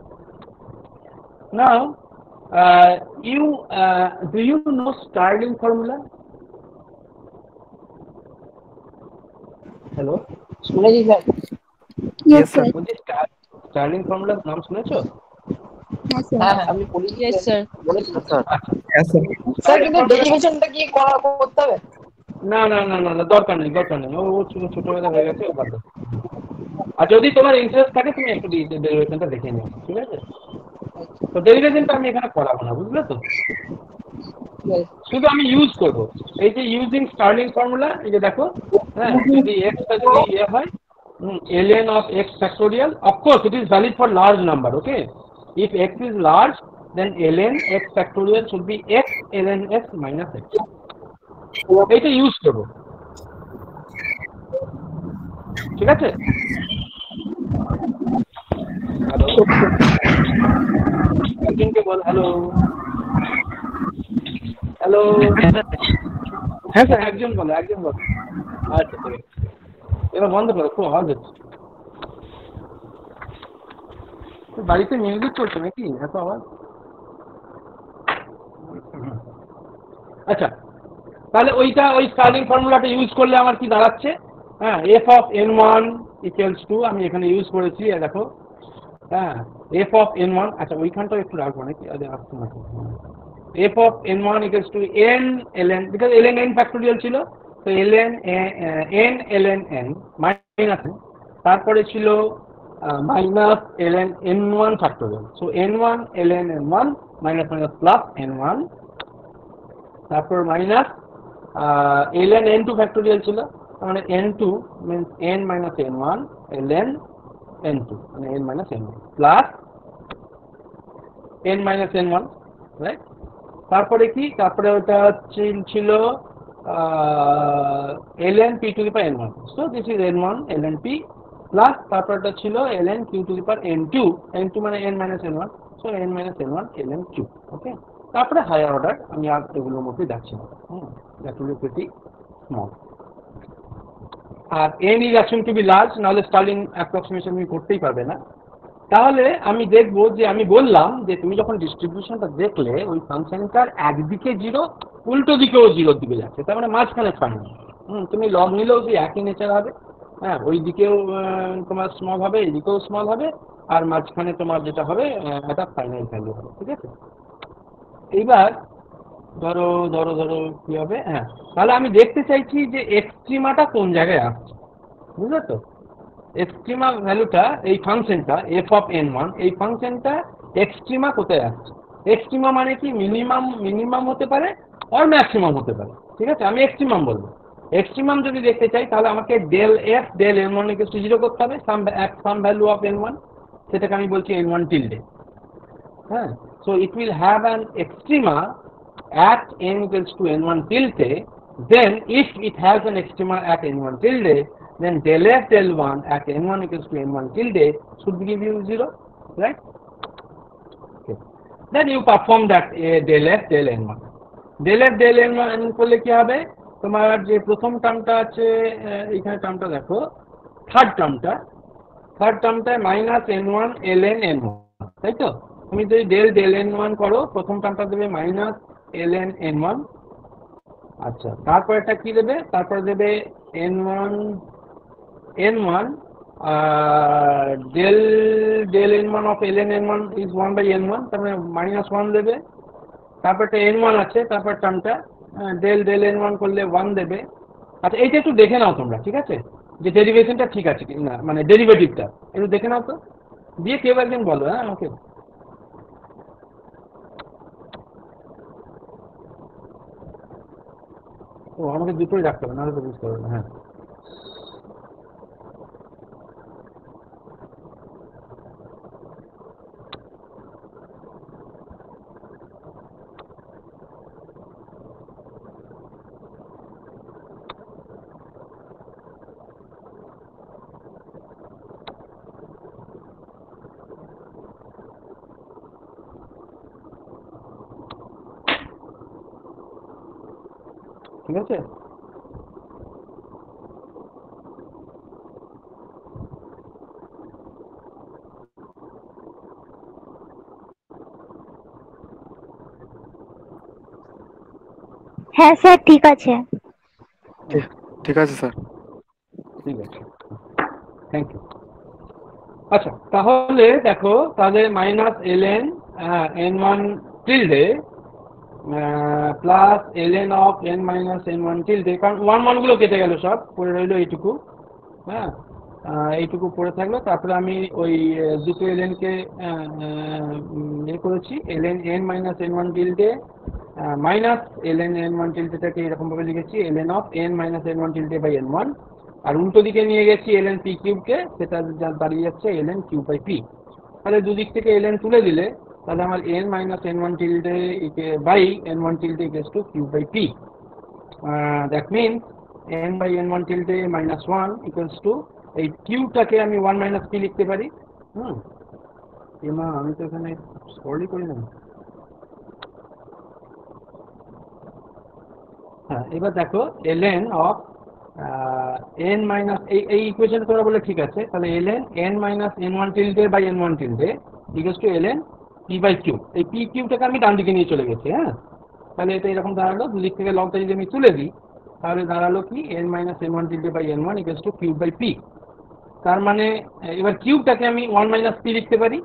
Now, do you know Stirling formula? Hello? Yes, sir. বলছি Stirling formula নাম শুনেছো? Yes, sir. আপনি Yes, sir. বলেছেন sir. আচ্ছা। Sir কিন্তু ডেরিভেশনটা কি করতে হবে? না দরকার নেই ও ছোটবেলা হয়ে গেছে, বাদ দাও। আর যদি তোমার ইন্টারেস্ট থাকে তুমি একটু ডেরিভেশনটা দেখে নিও, ঠিক আছে? তো ডেরিভেশনটা আমি এখানে করাবো না, বুঝলে তো? শুধু আমি ইউজ করব এই যে ইউজিং স্টার্লিং ফর্মুলা, এই যে দেখো, হ্যাঁ, যদি x টা যদি হয় ln of x factorial, of course it is valid for large number. Okay, if x is large, then ln x factorial should be x ln x minus x. এটা use করব, ঠিক আছে? হ্যালো, একজনকে বল hello. Hello, হ্যাঁ sir, একজন বলো। আচ্ছা, এবার বন্ধ করো, খুব আওয়াজ হচ্ছে। বাড়িতে মিউজিক চলছে নাকি, এত আওয়াজ? আচ্ছা, তাহলে ওই স্টার্লিং ফর্মুলাটা ইউজ করলে আমার কি দাঁড়াচ্ছে? হ্যাঁ, f of n1 equals to, আমি এখানে ইউজ করেছি, দেখো, হ্যাঁ, f of n1, আচ্ছা ওইখানটাও একটু রাখবো নাকি, আসছে নাকি, f of n1 equals to n ln, because ln n factorial ছিল, তো ln n ln n minus n, তারপরে ছিল minus ln n1 factorial, so n1 ln n1 minus plus n1, তারপর minus ln n2 factorial ছিল, মানে n2 means n minus n1 ln n2, মানে n minus n1 plus n minus n1, right? তারপরে কি, তারপরে ওটা ছিল ln p to the power n1, so this is n1 ln p plus তারপরটা ছিল ln q to the power n2 মানে n minus n1, so n minus n1 ln q. ওকে, তারপরে higher order আমি আর এগুলোর মধ্যে যাচ্ছি না, that will be pretty small. আর n is assumed to be large, নাহলে স্টার্লিং অ্যাপ্রক্সিমেশন তুমি করতেই পারবে না। তাহলে আমি দেখবো যে, আমি বললাম যে তুমি যখন ডিস্ট্রিবিউশনটা দেখলে ওই ফাংশনটার একদিকে 0, উল্টো দিকেও 0 দিকে যাচ্ছে, তার মানে মাঝখানে ফাইনাল। তুমি লগ নিলেও যে একই নেচার হবে, হ্যাঁ, ওই দিকেও তোমার স্মল হবে, এই দিকেও স্মল হবে, আর মাঝখানে তোমার যেটা হবে একটা ফাইনাল ভ্যালু হবে, ঠিক আছে? এইবার ধরো ধরো ধরো কি হবে, হ্যাঁ তাহলে আমি দেখতে চাইছি যে এক্সট্রিমাটা কোন জায়গায় আসছে, বুঝলে তো? এক্সট্রিমা ভ্যালুটা এই ফাংশনটা এফ অফ এন ওয়ান, এই ফাংশনটা এক্সট্রিমা কোথায় আসছে? এক্সট্রিমা মানে কি মিনিমাম, মিনিমাম হতে পারে আর ম্যাক্সিমাম হতে পারে, ঠিক আছে? আমি এক্সট্রিমাম বলবো। এক্সট্রিমাম যদি দেখতে চাই তাহলে আমাকে del F del N one equal to 0 করতে হবে, some value of N one, সেটাকে আমি বলছি এন ওয়ান টিল্ডে। হ্যাঁ, so it will have an extrema at n equals to n1 tilde. Then if it has an extrema at n1 tilde, then del f del 1 at n1 equals to n1 tilde should give you 0, right? Okay. Then you perform that del f del n1. Del f del n1 করলে কি হবে? তোমার যে প্রথম টার্মটা আছে, এখানে টার্মটা দেখো, third টার্মটা minus n1 ln n1, তাই তো? তুমি যদি ডেল ডেল এন ওয়ান করো, প্রথম টার্মটা দেবে minus L N N one. আচ্ছা, তারপর এটা কি দেবে? তারপরে দেবে N one del del N one of L N N one is 1/n1, তারপরে মাইনাস 1 দেবে। তারপর একটা এন ওয়ান আছে, তারপর টার্মটা ডেল ডেল এন ওয়ান করলে 1 দেবে। আচ্ছা, এইটা একটু দেখে নাও তোমরা, ঠিক আছে, যে ডেরিভেশনটা ঠিক আছে কি না, মানে ডেরিভেটিভটা একটু দেখে নাও তো, দিয়ে কেউ একজন বলো, হ্যাঁ আমাকে। ও, আমাকে দুটোই রাখতে হবে, নাহলে তো বুঝতে পারবে না। হ্যাঁ, ঠিক আছে। হ্যাঁ স্যার ঠিক আছে। ঠিক আছে স্যার। ঠিক আছে, থ্যাংক ইউ। আচ্ছা, তাহলে দেখো, তাহলে minus L N N one tilde plus L N of N minus N one tilde, কারণ ওয়ান ওয়ানগুলো কেটে গেল, সব পড়ে রইলো এইটুকু। হ্যাঁ, এইটুকু পড়ে থাকলো। তারপরে আমি ওই দুটো এল এনকে ইয়ে করেছি, L N N minus N one tilde minus L N N one টিল্ডেটাকে এরকমভাবে লিখেছি L N of N minus N one tilde by N one, আর উল্টো দিকে নিয়ে গেছি এল এন পি কিউবকে, সেটা দাঁড়িয়ে যাচ্ছে L N Q by P. তাহলে দুদিক থেকে এল এন তুলে দিলে তাহলে আমার N minus N one tilde by N one tilde equals to Q by P. That means N by N one tilde minus one equals to, এই কিউটাকে আমি ওয়ান মাইনাস পি লিখতে পারি। আমি তো এখানে সরলই করি না। হ্যাঁ, এবার দেখো L N of N minus, এই ইকুয়েশন তোমরা বলে ঠিক আছে, তাহলে L N N minus N one tilde by N one tilde equals to L N P by Q. এই পি কিউটাকে আমি ডান দিকে নিয়ে চলে গেছি। হ্যাঁ, তাহলে এটা এরকম দাঁড়ালো, দুদিক থেকে লংটা যদি আমি তুলে দিই তাহলে দাঁড়ালো কি N minus N one tilde by N one equals to Q by P. তার মানে এবার কিউটাকে আমি ওয়ান মাইনাস পি লিখতে পারি,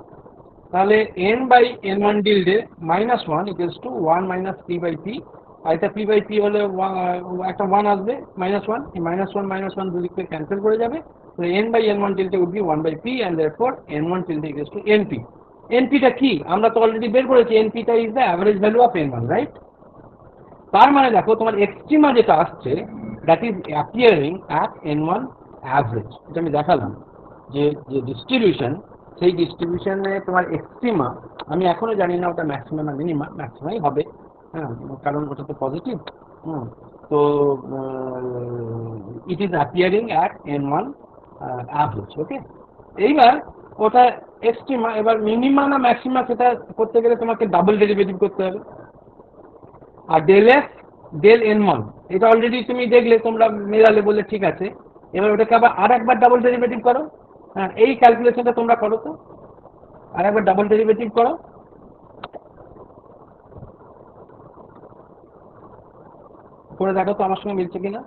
তাহলে N by N one tilde minus one equals to one minus P by P. আর এটা পি বাই পি হলে একটা ওয়ান আসবে, মাইনাস ওয়ান, এই মাইনাস ওয়ান দুদিক থেকে ক্যান্সেল করে যাবে। তো N by N one tilde would be one by P, and therefore N one tilde equals to N P. এনপিটা কি আমরা তো অলরেডি বের করেছি, এনপিটা is the average value of N one, right? তার মানে দেখো তোমার এক্সট্রিমা যেটা আসছে that is appearing at N one average. এটা আমি দেখালাম যে যে ডিস্ট্রিবিউশন, সেই ডিস্ট্রিবিউশনে তোমার এক্সট্রিমা, আমি এখনো জানি না ওটা ম্যাক্সিমাম না মিনিমা, ম্যাক্সিমাই হবে। হ্যাঁ, কারণ ওটা তো পজিটিভ। তো it is appearing at N one average. Okay, এইবার ওটা এক্সট্রিমা, এবার মিনিমা না ম্যাক্সিমা সেটা করতে গেলে তোমাকে ডাবল ডেরিভেটিভ করতে হবে। আর del F del N one, এটা অলরেডি তুমি দেখলে, তোমরা মেলালে বললে ঠিক আছে। এবার ওটাকে আবার আর একবার ডাবল ডেরিভেটিভ করো। হ্যাঁ, এই ক্যালকুলেশনটা তোমরা করো তো, আর একবার ডাবল ডেরিভেটিভ করো। করে দেখো তো আমার সঙ্গে মিলছে কিনা।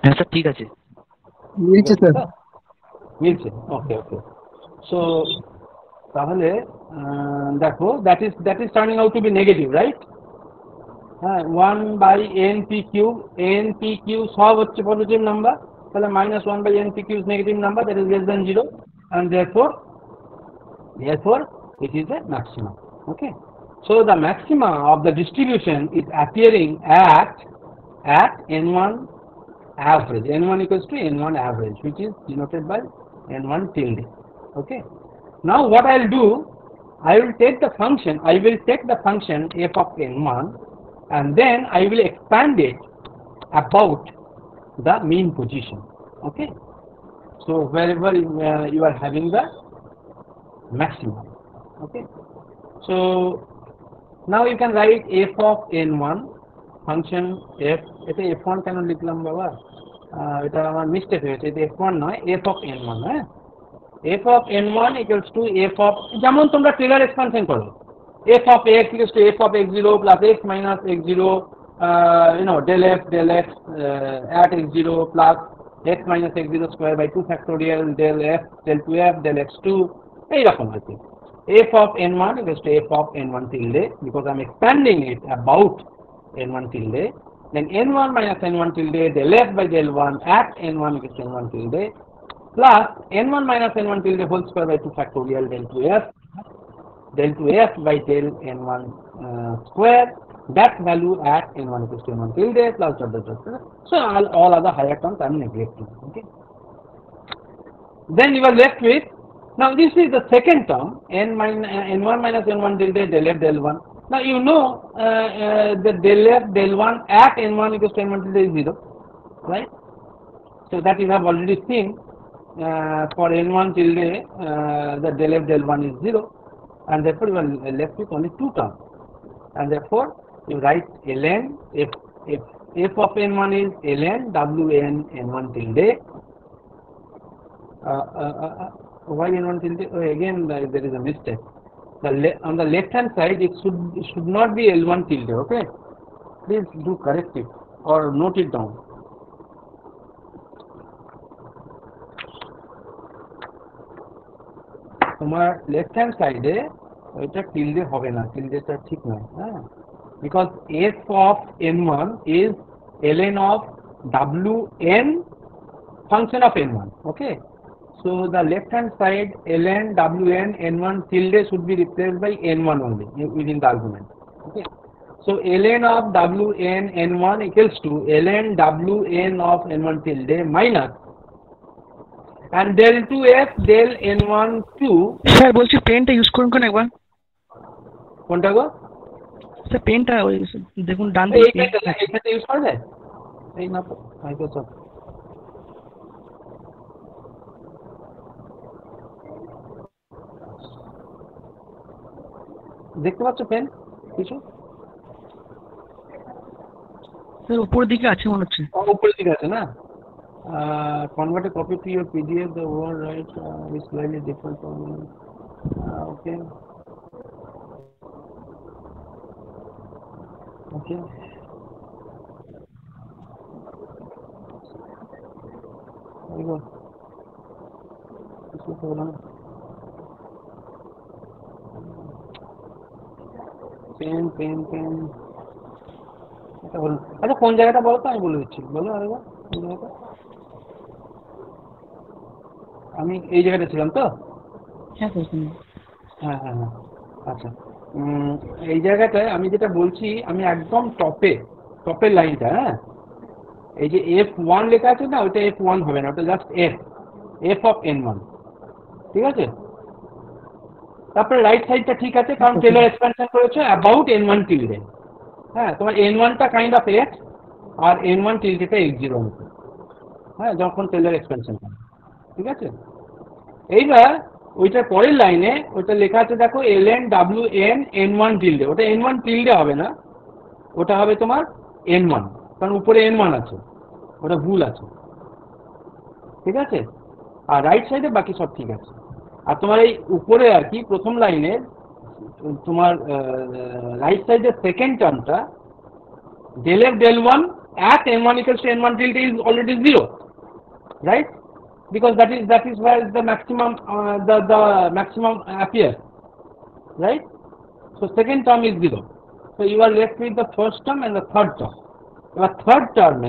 হ্যাঁ স্যার ঠিক আছে। মিলছে স্যার। মিলছে, ওকে ওকে। সো তাহলে দেখো that is turning out to be negative, right? হ্যাঁ, 1/np কিউব, np কিউব সব হচ্ছে পজিটিভ নাম্বার, তাহলে -1/np cube is negative number, that is less than 0, and therefore it is a maximum. Okay, so the maxima of the distribution is appearing at n1 average. N1 equals to n1 average, which is denoted by n1 tilde. Okay, now what I'll do, I will take the function f of n1, and then I will expand it about the mean position. Okay, so wherever you are having the maximum. Okay, so now you can write f of n1 function f, এটা f1 কেন লিখলাম বাবা, এটা আমার mistake হয়েছে, এটা f1 নয়, f of n1, হ্যাঁ, f of n1 equals to f of, যেমন তোমরা টেলর এক্সপানশন করো, f of x equals to f of x0 plus x minus x0, del f at x0 plus x minus x0 square by 2 factorial del f del 2f del x2, এইরকম আর কি। f of n1 equals to f of n1 tilde, because I'm expanding it about n1 tilde, then n1 minus n1 tilde del f by del 1 at n1 equals to n1 tilde plus n1 minus n1 tilde whole square by 2 factorial del 2f by del n1 square, that value at n1 equals to n1 tilde plus dot dot dot. So all other higher terms I'm neglecting. Okay, then you are left with, now this is the second term, n1 minus n1 tilde del f del 1. Now you know that del f del 1 at n1 equals to n1 tilde is 0, right? So that you have already seen, for n1 tilde the del f del 1 is 0, and therefore you are left with only two terms, and therefore you write ln f of n1 is ln wn n1 tilde. Why n1 tilde? Oh, again there is a mistake. On the left hand side it should not be L1 tilde. Okay, please do correct it or note it down. তোমার left hand সাইডে ওইটা tilde হবে না, টিল্ডেটা ঠিক নয়, হ্যাঁ, because f of n1 is ln of wn function of n1. Okay, so the left hand side ln wn n1 tilde should be replaced by n1 only within the argument. Okay, so ln of wn n1 equals to ln wn of n1 tilde minus and del 2f del n1 2. Sir বলছি পেনটা use করুন কোন একবার, কোনটা গো sir? পেনটা ওই দেখুন ডান দিকে এইটা ইউজ করা যায়, এই না মাইক্রোসফট দেখতে পাচ্ছ পেন কিছু? স্যার উপরের দিকে আছে মনে হচ্ছে। উপরের দিকে আছে না? Convert a copy to your PDF. The word right is slightly different from okay. Okay. There you go. This is the one. Pen. এটা বল, আচ্ছা কোন জায়গাটা বলো তো, আমি বলে দিচ্ছি, বলো আরেকবার কোন জায়গাটা। আমি এই জায়গাটা ছিলাম তো? হ্যাঁ, আচ্ছা, এই জায়গাটায় আমি যেটা বলছি, আমি একদম টপের লাইনটা, হ্যাঁ, এই যে f1 লেখা আছে না, ওটা f1 হবে না, ওটা জাস্ট f of n1, ঠিক আছে? তারপরে রাইট সাইডটা ঠিক আছে, কারণ টেলর এক্সপেনশন করেছে অ্যাবাউট n1 tilde, হ্যাঁ, তোমার n1টা কাইন্ড অফ x আর n1 tildeটা x0 মতো, হ্যাঁ, যখন টেলর এক্সপেনশন করে, ঠিক আছে? এইবার ওইটার পরের লাইনে ওইটা লেখা আছে দেখো ln wn n1 tilde, ওটা n1 tilde হবে না, ওটা হবে তোমার n1, কারণ উপরে n1 আছে, ওটা ভুল আছে, ঠিক আছে? আর রাইট সাইডে বাকি সব ঠিক আছে। আর তোমার এই উপরে আর কি প্রথম লাইনে তোমার রাইট সাইডের second টার্মটা del f del 1 at n1 equals to n1 tilde is already 0, right? Because that is where the maximum the maximum appears, right? So second term is 0. So you are left with the first term and the third term. The third term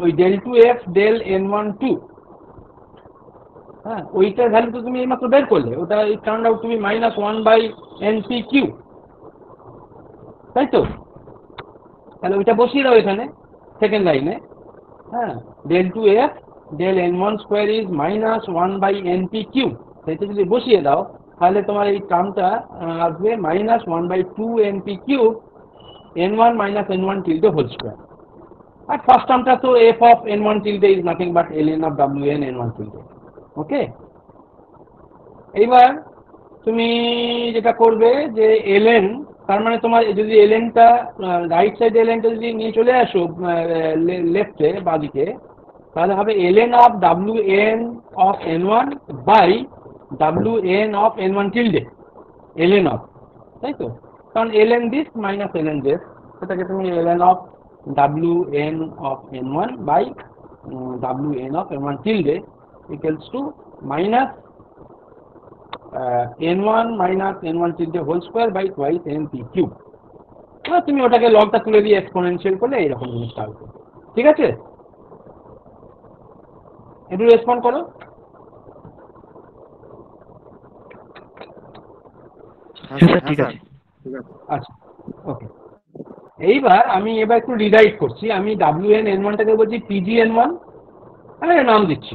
ওই del 2f del n1 2, হ্যাঁ ওইটার value তো তুমি এইমাত্র বের করলে, ওটা it turned out to be -1/npq, তাই তো? তাহলে ওইটা বসিয়ে দাও এখানে সেকেন্ড লাইনে, হ্যাঁ del 2f del n1 square is -1/npq, সেটা যদি বসিয়ে দাও তাহলে তোমার এই টার্মটা আসবে -1/2npq n1 minus n1 tilde whole square. আর ফার্স্ট টার্মটা তো f of n1 tilde is nothing but ln of wn n1 tilde. ওকে, এইবার তুমি যেটা করবে যে ln, তার মানে তোমার যদি lnটা রাইট সাইডে lnটা যদি নিয়ে চলে আসো লেফটে বাঁদিকে, তাহলে হবে ln of wn of n1 by wn of n1 tilde, ln of, তাই তো? কারণ ln this minus ln this, সেটাকে তুমি ln of wn of n1 by wn of n1 tilde equals to minus n1 minus n1 tilde whole square by twice npq. তুমি ওটাকে লগটা তুলে দিয়ে exponential করলে এইরকম জিনিসটা আসবে, ঠিক আছে? একটু রেসপন্ড করো। ঠিক আছে। আচ্ছা, ওকে। এইবার আমি একটু রিরাইট করছি, আমি wn n1 টাকে বলছি pg n1, আমি নাম দিচ্ছি,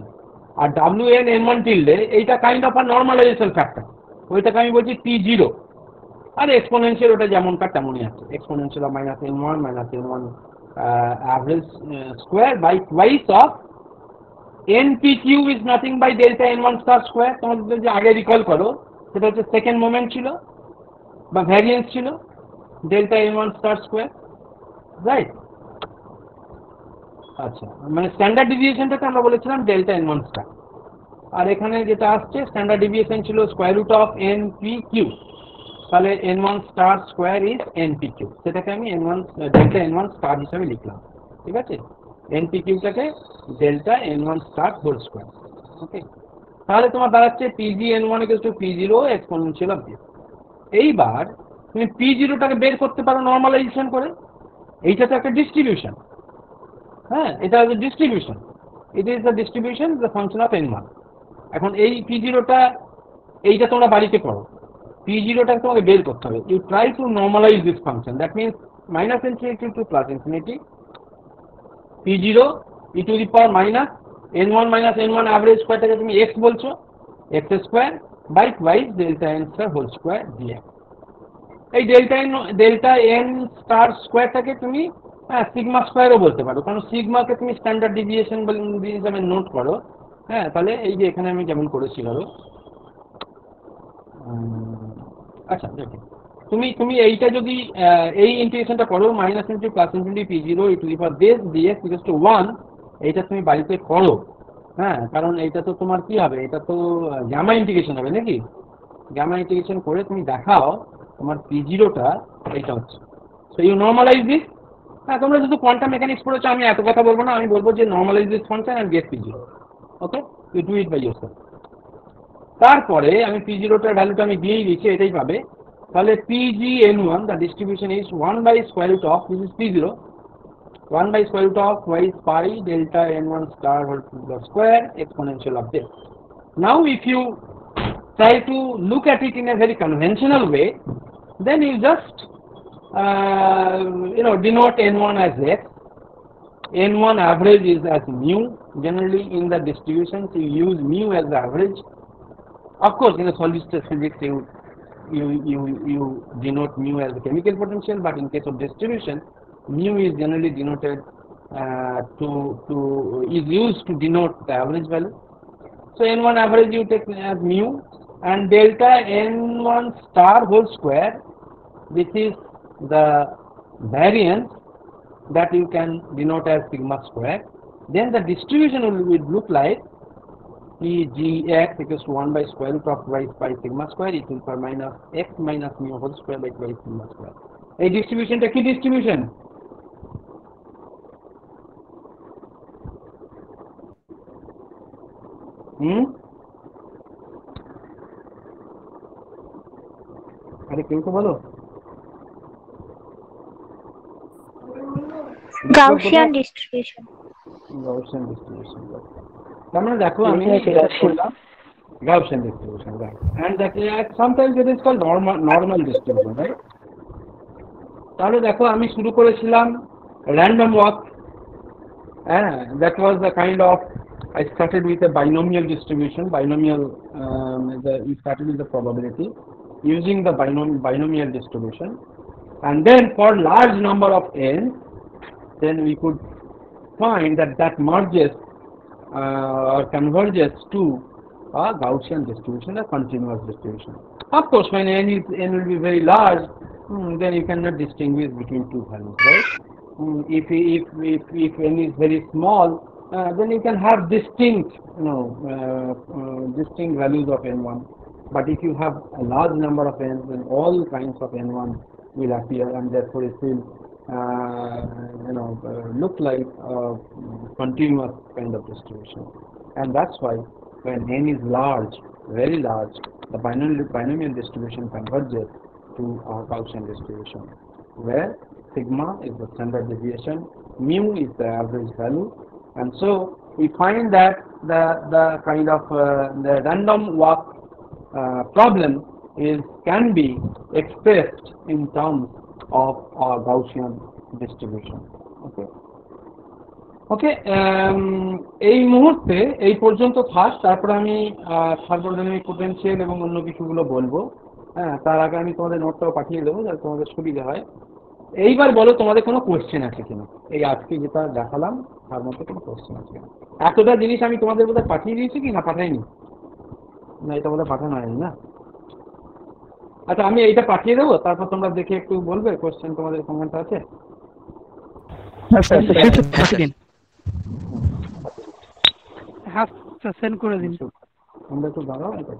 আর wn n1 tilde এইটা kind of a normalisation factor, ওইটাকে আমি বলছি p0, আর এক্সপোনেনশিয়াল ওটা যেমনকার তেমনই আছে, exponential of -n1 n1 average square by twice of npq is nothing by delta n1 star square. তোমাদের যদি আগে রিকল করো, সেটা হচ্ছে সেকেন্ড মোমেন্ট ছিল বা ভ্যারিয়েন্স ছিল delta n1 star square, right? আচ্ছা, মানে স্ট্যান্ডার্ড ডিভিয়েশনটাকে আমরা বলেছিলাম delta n1 star, আর এখানে যেটা আসছে স্ট্যান্ডার্ড ডিভিয়েশন ছিল স্কয়ার রুট অফ npq, তাহলে n1 star square is npq, সেটাকে আমি delta n1 star হিসাবে লিখলাম, ঠিক আছে? npq টাকে delta n1 star whole square, ওকে? তাহলে তোমার দাঁড়াচ্ছে pg n1 equals to p0 exponential of this. এইবার তুমি p0 টাকে বের করতে পারো নরমালাইজেশন করে, এইটা তো একটা ডিস্ট্রিবিউশন, হ্যাঁ এটা হচ্ছে distribution, it is the distribution the function of n1. এখন এই p0টা এইটা তোমরা বাড়িতে করো, p0টাকে তোমাকে বের করতে হবে, you try to normalise this function, that means -infinity to +infinity p0 e to the power n1 minus n1 average স্কয়ারটাকে তুমি x বলছো, x square by twice delta n star whole square dx. এই delta n star স্কয়ারটাকে তুমি sigma স্কয়ারও বলতে পারো, কারণ সিগমাকে তুমি standard deviation হিসাবে note করো, হ্যাঁ? তাহলে এই যে এখানে আমি যেমন করেছি ধরো, আচ্ছা দেখো তুমি এইটা যদি এই ইন্টিগ্রেশনটা করো -infinity +infinity p0 e to the power this dx equals to 1, এইটা তুমি বাড়িতে করো, হ্যাঁ? কারণ এইটা তো তোমার কি হবে, এটা তো গামা ইন্টিগ্রেশন হবে নাকি? গামা ইন্টিগ্রেশন করে তুমি দেখাও তোমার p0টা এইটা হচ্ছে। সো ইউ নরমালাইজ দিস, হ্যাঁ তোমরা যদি কোয়ান্টাম মেকানিক্স পড়েছো, আমি এত কথা বলবো না, আমি বলবো যে normalise this function and get p0, okay? You do it by yourself. তারপরে আমি p0টার ভ্যালুটা আমি দিয়েই দিচ্ছি, এটাই পাবে। তাহলে pg n1 the distribution is 1 by square root of, this is p0, 1 by square root of twice pi delta n1 star whole square exponential of this. Now if you try to look at it in a very conventional way, then you just denote n1 as x, n1 average is as mu. Generally in the distributions you use mu as the average. Of course in the solid state physics you denote mu as the chemical potential, but in case of distribution mu is generally denoted is used to denote the average value. So n1 average you take as mu, and delta n1 star whole square, this is the variance that you can denote as sigma square. Then the distribution will look like Pgx equals to 1 by square root of twice pi sigma square equal to minus x minus mu whole square by twice sigma square. এই ডিস্ট্রিবিউশনটা কি distribution? আরে কেউ তো বলো। Gaussian distribution. Gaussian distribution, তার মানে দেখো আমি বললাম Gaussian distribution, right? And that sometimes it is called normal distribution, right? তাহলে দেখো আমি শুরু করেছিলাম random walk, that was the kind of, I started with a binomial distribution, we started with the probability using the binomial distribution, and then for large number of n, then we could find that merges or converges to a Gaussian distribution, a continuous distribution. Of course, when n will be very large, then you cannot distinguish between two values, right? If n is very small, then you can have distinct, distinct values of n1. But if you have a large number of n, then all kinds of n1 will appear, and therefore it will, look like a continuous kind of distribution. And that's why when n is large, very large, the binomial distribution converges to a Gaussian distribution, where sigma is the standard deviation, mu is the average value, and so we find that the kind of the random walk problem can be expressed in terms of a Gaussian distribution. Okay, এই মুহূর্তে এই পর্যন্ত থাক, তারপরে আমি thermodynamic potential এবং অন্য কিছুগুলো বলবো। তার আগে আমি তোমাদের নোটটাও পাঠিয়ে দেবো যাতে তোমাদের সুবিধা হয়। এইবার বলো তোমাদের কোনো কোয়েশ্চেন আছে কিনা, এই আজকে যেটা দেখালাম তার মধ্যে কোনো কোয়েশ্চেন আছে কিনা? এতটা জিনিস আমি তোমাদের বোধহয় পাঠিয়ে দিয়েছি কি না পাঠাইনি? না, এটা বোধহয় পাঠানো হয়নি না। আচ্ছা, আমি এইটা পাঠিয়ে দেবো, তারপর তোমরা দেখে একটু বলবে কোয়েশ্চেন তোমাদের কমেন্ট আছে। হ্যাঁ স্যার, সেন্ড করে দিন। তোমরা একটু দাঁড়াও, এটা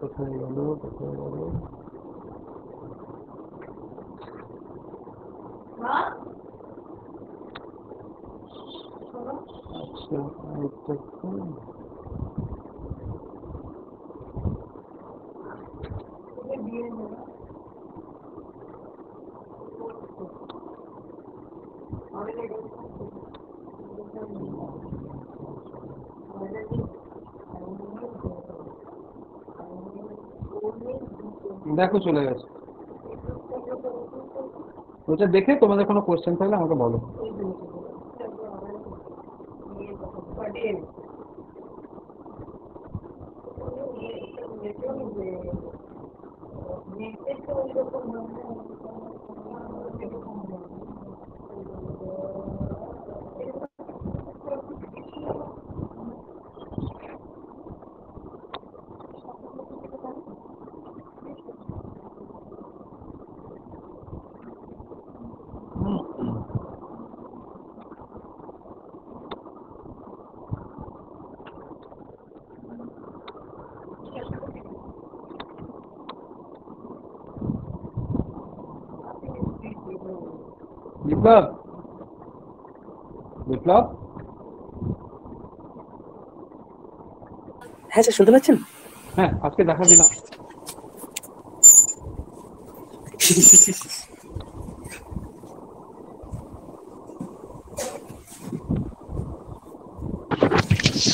কোথায় গেল? আচ্ছা, দেখো চলে গেছে। ওটা দেখে তোমাদের কোনো কোশ্চেন থাকলে আমাকে বলো। বিপ্লব, বিপ্লব, হ্যাঁ স্যার, শুনতে পাচ্ছেন? হ্যাঁ, আজকে দেখা দিলাম।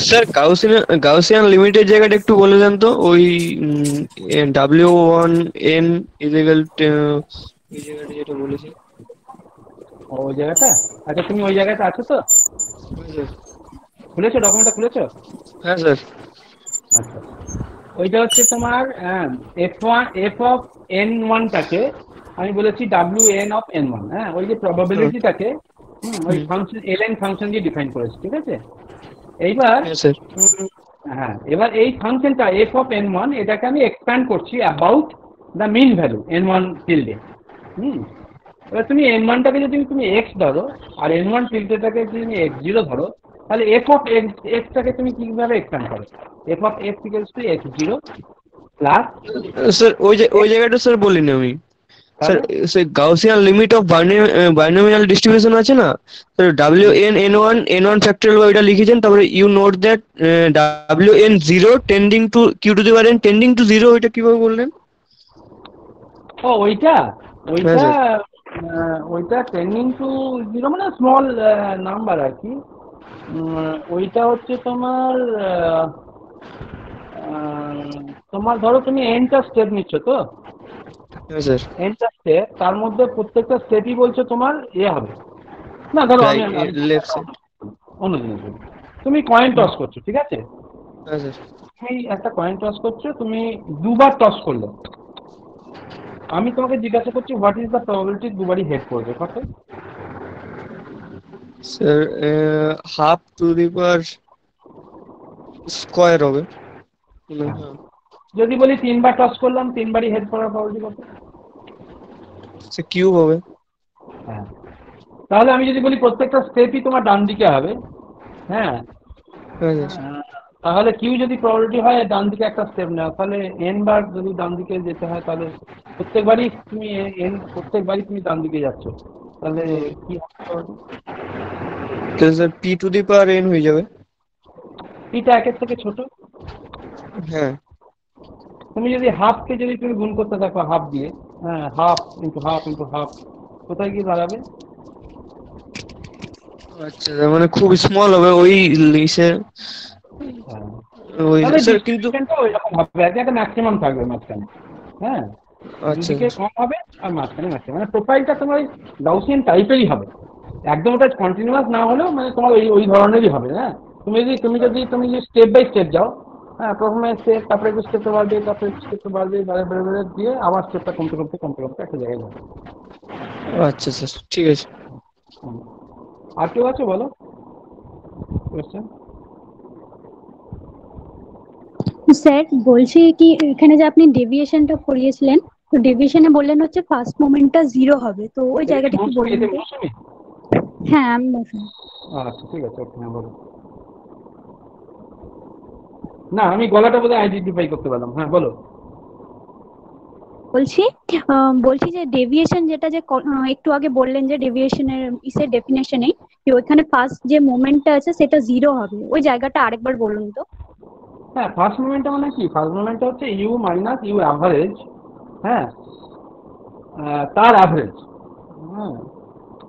স্যার গাউসিয়ান লিমিটের জায়গাটা একটু বলে দেন তো। ওই W1n ইকুয়াল টু এই জায়গাটা যেটা বলেছি, ওই জায়গাটা। আচ্ছা, তুমি ওই জায়গাটা আছো তো? খুলেছো ডকুমেন্টটা? খুলেছো? হ্যাঁ স্যার। আচ্ছা, ওইটা হচ্ছে তোমার f of n1 টাকে আমি বলেছি wn of n1। হ্যাঁ, ওই যে প্রবাবিলিটিটাকে ওই ফাংশন ln ফাংশন দিয়ে ডিফাইন করেছি, ঠিক আছে? এইবার হ্যাঁ, এবার এই ফাংশনটা f of n1 এটাকে আমি এক্সপ্যান্ড করছি about the mean value n1 tilde। এবার তুমি n1টাকে যদি তুমি x ধরো আর n1 tildeটাকে যদি তুমি x0 ধরো, তাহলে f of x টাকে তুমি কিভাবে এক্সপ্যান্ড করো? f of x equals to x0 plus. Sir ওই জায়গাটা স্যার বলিনি আমি। স্যার সে Gaussian limit of binomial distribution আছে না, স্যার n1 ফ্যাক্টরিয়াল ওইটা লিখেছেন, তারপরে you note that n0 tending to q to the power n tending to 0, ওইটা কিভাবে বললেন? ও ওইটা স্যার। ওইটা টেন্ডিং টু 0 মানে স্মল নাম্বার আর কি। ওইটা হচ্ছে তোমার ধরো তুমি nটা স্টেপ নিচ্ছ তো, হ্যাঁ স্যার। nটা স্টেপ, তার মধ্যে প্রত্যেকটা স্টেপই বলছো তোমার হবে না। ধরো আমি লেফট সাইড অন্য জিনিস বলি, তুমি কয়েন টস করছো, ঠিক আছে? হ্যাঁ স্যার। তুমি একটা কয়েন টস করছো, তুমি দুবার টস করলে, আমি তোমাকে জিজ্ঞাসা করছি হোয়াট ইজ দ্য প্রবাবিলিটি দুবারই হেড করবে কত? Sir have to the power square হবে। যদি বলি 3 বার টস করলাম 3 বারই হেড করার প্রবাবিলিটি কত? সে কিউব হবে। হ্যাঁ, তাহলে আমি যদি বলি প্রত্যেকটা স্টেপই তোমার ডান দিকে হবে, হ্যাঁ, তাহলে কিউ যদি প্রবাবিলিটি হয় ডান দিকে একটা স্টেপ নাও, তাহলে n বার যদি ডান দিকে যেতে হয় তাহলে প্রত্যেকবারই তুমি ডান দিকে যাচ্ছ, তাহলে কি হবে? Sir p two the power n হয়ে যাবে। পিটা একের থেকে ছোট। হ্যাঁ, তুমি যদি হাফকে যদি তুমি গুণ করতে থাকো হাফ দিয়ে, হ্যাঁ, half into half into half, কোথায় গিয়ে দাঁড়াবে? আচ্ছা, মানে খুব স্মল হবে ওই লিসে। ওই স্যার কিন্তু ওইরকম হবে, একটা ম্যাক্সিমাম থাকবে মাঝখানে, হ্যাঁ, দুদিকে কম হবে আর মাঝখানে ম্যাক্সিমাম, মানে প্রোফাইলটা তোমার গাউসিয়ান টাইপেরই হবে, একদম ওটা কন্টিনিউয়াস না হলেও মানে তোমার ওই ধরনেরই হবে। হ্যাঁ, তুমি যদি স্টেপ বাই স্টেপ যাও, হ্যাঁ, প্রথমে স্টেপ, তারপরে একটু স্টেপটা বাড়বে, তারপরে স্টেপটা বাড়বে, বেড়ে দিয়ে আবার স্টেপটা কমতে একটা জায়গায় যাবে। আচ্ছা স্যার, ঠিক আছে। আর কেউ আছে বলো কোয়েশ্চেন? স্যার বলছি কি এখানে যে আপনি ডেভিয়েশনটা করিয়েছিলেন, তো ডেভিয়েশনে বললেন হচ্ছে ফার্স্ট মোমেন্টটা 0 হবে, তো ওই জায়গাটা কি বললেন? হ্যাঁ আমি মৌসুমী। আচ্ছা ঠিক আছে, ওকে, হ্যাঁ বলো। না আমি গলাটা বোধহয় আইডেন্টিফাই করতে পারলাম, হ্যাঁ বলো। বলছি যে ডেভিয়েশন যেটা যে একটু আগে বললেন যে ডেভিয়েশনের ইসের ডেফিনেশনেই যে ওইখানে ফার্স্ট যে মোমেন্টটা আছে সেটা 0 হবে, ওই জায়গাটা আরেকবার বলুন তো। হ্যাঁ, ফার্স্ট মোমেন্টটা মানে কি? ফার্স্ট মোমেন্টটা হচ্ছে ইউ মাইনাস ইউ অ্যাভারেজ, হ্যাঁ, তার অ্যাভারেজ, হ্যাঁ,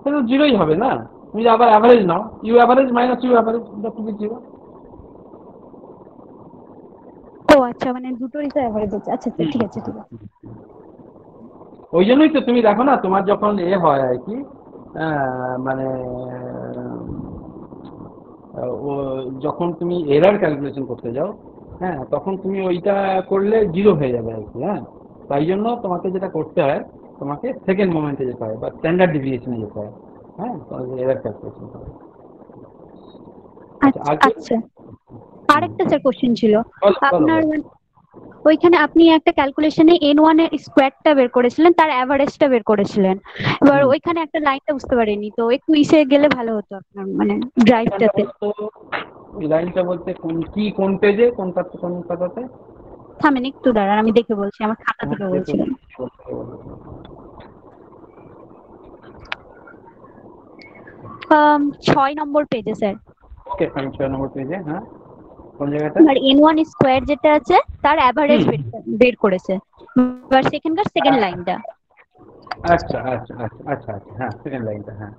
সেটা 0ই হবে না। তুমি যে আবার অ্যাভারেজ নাও, you average minus you average, এটা তুমি 0। ও আচ্ছা, মানে দুটোরই তো অ্যাভারেজ আছে। আচ্ছা ঠিক আছে। ওই জন্যই তো তুমি দেখো না, তোমার যখন হয় আর কি, মানে যখন তুমি এরার ক্যালকুলেশন করতে যাও, হ্যাঁ, তখন তুমি ওইটা করলে 0 হয়ে যাবে আর কি। হ্যাঁ, তাই জন্য তোমাকে যেটা করতে হয়, তোমাকে সেকেন্ড মোমেন্টে যেতে হয় বা স্ট্যান্ডার্ড ডেভিয়েশনে যেতে হয়, হ্যাঁ, এরার ক্যালকুলেশন করে। আচ্ছা, আরেকটা স্যার কোশ্চেন ছিল আপনার, ওইখানে আপনি একটা ক্যালকুলেশনে n1 এর স্কোয়ারটা বের করেছিলেন, তার অ্যাভারেজটা বের করেছিলেন, এবার ওইখানে একটা লাইনটা বুঝতে পারিনি, তো একটু ইসে গেলে ভালো হতো আপনার মানে ড্রাইভটাতে। ওই লাইনটা বলতে কোন পেজে, কোন পাতাতে? থামেন একটু দাঁড়ান, আমি দেখে বলছি, আমার খাতা থেকে বলছিলাম। 6 নম্বর পেজে স্যার। ওকে ফাইন, 6 নম্বর পেজে। হ্যাঁ, কোন জায়গাটা? আর n1 স্কয়ার যেটা আছে তার এভারেজ বের করেছে, এবার সেকেন্ড লাইনটা। আচ্ছা, হ্যাঁ, সেকেন্ড লাইনটা, হ্যাঁ,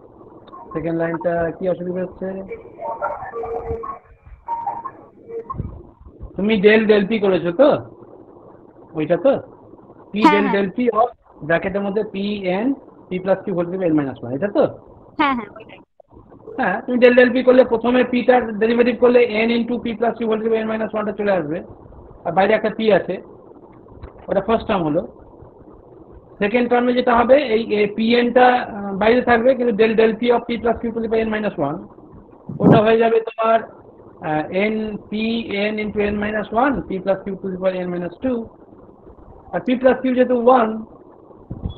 সেকেন্ড লাইনটা কি অসুবিধা হচ্ছে? তুমি ডেল পি করেছো তো, ওইটা তো পি ডেল পি অফ ব্র্যাকেটের মধ্যে P N P plus Q whole to the n - 1, এটা তো? হ্যাঁ ওইটাই। হ্যাঁ, তুমি ডেল পি করলে প্রথমে পিটার ডেরিভেটিভ করলে n into P plus Q whole to the n - 1টা চলে আসবে, আর বাইরে একটা পি আছে, ওটা ফার্স্ট টার্ম হলো। সেকেন্ড টার্মে যেটা হবে, এই পি এনটা বাইরে থাকবে, কিন্তু del P of P plus Q to the n - 1, ওটা হয়ে যাবে তোমার n p n into n - 1 p plus Q to the n - 2, আর p প্লাস কিউ যেহেতু 1,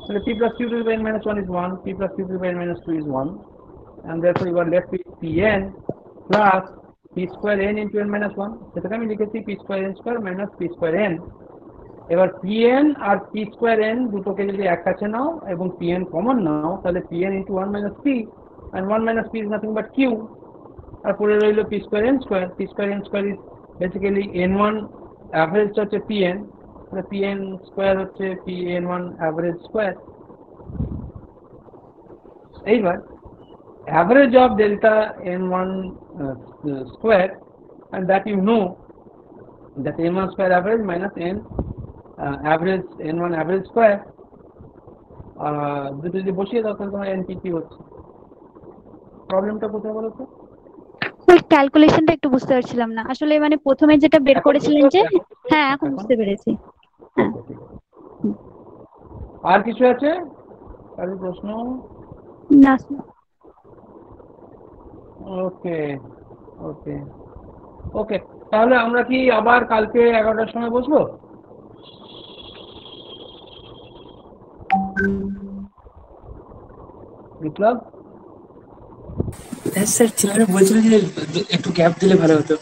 তাহলে p plus q to the n minus 1 is 1, p plus q to the n minus 2 is 1, and therefore you are left with pn plus p square n into n minus 1. সেটাকে আমি লিখেছি p square n square minus p square n, এবার pn আর p square n দুটোকে যদি এক কাছে নাও এবং pn common নাও তাহলে pn into 1 minus p, and 1 minus p is nothing but q, আর পরে রইল p square n square. p square n square is basically n1 average হচ্ছে pn, তাহলে pn স্কয়ার হচ্ছে pn1 অ্যাভারেজ স্কয়ার। এইবার average of delta n1 square, and that you know that n1 square average minus n average n1 average square, দুটো যদি বসিয়ে দাও তাহলে তোমার npp হচ্ছে। প্রবলেমটা কোথায় বলো তো? ওই ক্যালকুলেশনটা একটু বুঝতে পারছিলাম না আসলে, মানে প্রথমে যেটা বের করেছিলেন যে, হ্যাঁ এখন বুঝতে পেরেছি। হ্যাঁ আর কিছু আছে? আর প্রশ্ন? না ওকে ওকে ওকে, তাহলে আমরা কি আবার কালকে 11টার সময় বসবো? বিপ্লব? হ্যাঁ স্যার, ছেলেরা বলছিল যে একটু গ্যাপ দিলে ভালো হতো।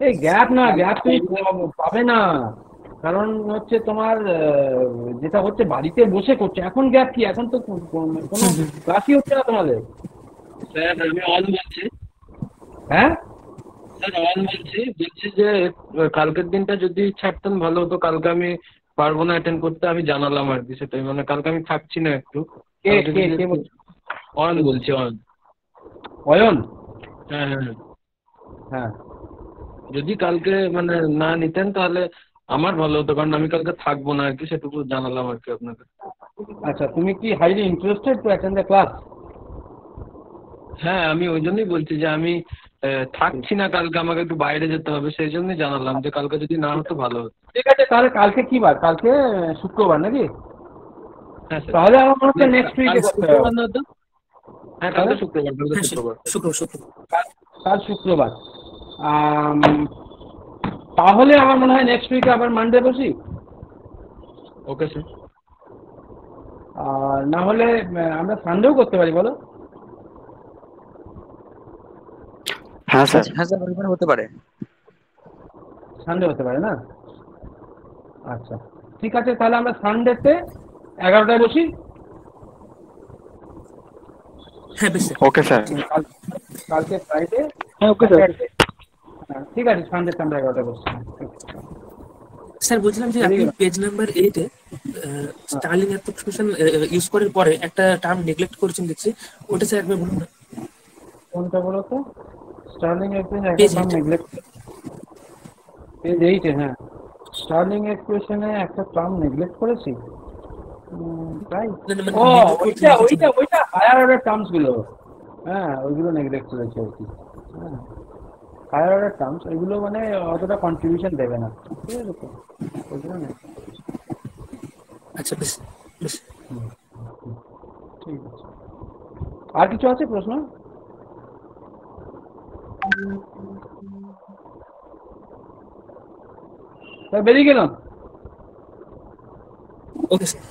এই গ্যাপ না, গ্যাপ তুমি পাবে না, কারণ হচ্ছে তোমার যেটা হচ্ছে বাড়িতে বসে করছে। এখন গ্যাপ কি? এখন তো কোনো ক্লাসই হচ্ছে না তোমাদের। স্যার আমি অন বলছি। হ্যাঁ স্যার অন বলছি যে কালকের দিনটা যদি ছাড়তেন ভালো হতো। কালকে আমি পারবো না অ্যাটেন্ড করতে, আমি জানালাম আর কি সেটাই। মানে কালকে আমি থাকছি না একটু। অন বলছি, অন অয়ন। হ্যাঁ হ্যাঁ হ্যাঁ, যদি কালকে মানে না নিতেন তাহলে আমার ভালো হতো, কারণ আমি কালকে থাকবো না আর কি, সেটুকু জানালাম আর কি আপনাকে। আচ্ছা, তুমি কি highly interested to attend the class? হ্যাঁ আমি ওই জন্যই বলছি যে আমি থাকছি না কালকে, আমাকে একটু বাইরে যেতে হবে, সেই জন্যই জানালাম যে কালকে যদি না হতো ভালো হতো। ঠিক আছে, তাহলে কালকে কি বার? কালকে শুক্রবার নাকি? হ্যাঁ স্যার। তাহলে আমার মনে হচ্ছে নেক্সট উইকে শুক্রবার না তো? হ্যাঁ কালকে শুক্রবার, কালকে শুক্রবার। কাল শুক্রবার, তাহলে আমার মনে হয় নেক্সট উইকে আবার মানডে বসি। Okay sir. না হলে আমরা সানডেও করতে পারি, বলো? হ্যাঁ স্যার, হ্যাঁ স্যার ওইখানে হতে পারে, সানডে হতে পারে না? আচ্ছা ঠিক আছে, তাহলে আমরা সানডেতে 11টায় বসি। হ্যাঁ বেশ ওকে স্যার। কালকে ফ্রাইডে। হ্যাঁ ওকে স্যার। ঠিক আছে, সানডেতে আমরা 11টায় বসছি। স্যার বলছিলাম যে আপনি পেজ নাম্বার 8 এ স্টার্লিং অ্যাপ্রক্সিমেশন ইউজ করার পরে একটা টার্ম নেগলেক্ট করেছেন দেখছি, ওটা স্যার একবার বলুন না। কোনটা বলো তো? স্টার্লিং এক্সপ্রেশন একটা টার্ম নেগলেক্ট, পেজ 8 এ। হ্যাঁ, স্টার্লিং এক্সপ্রেশনে একটা টার্ম নেগলেক্ট করেছি, রাইট? ও ওইটা হায়ার অর্ডার টার্মস গুলো, হ্যাঁ ওইগুলো নেগলেক্ট করেছি আর কি। হ্যাঁ, হায়ার অর্ডার টার্মস এগুলো মানে অতটা কন্ট্রিবিউশন দেবে না, ঠিক আছে তো, ওইগুলো নেই। আচ্ছা বেশ বেশ, ঠিক আছে। আর কিছু আছে প্রশ্ন? বেরিয়ে গেলাম। Okay sir.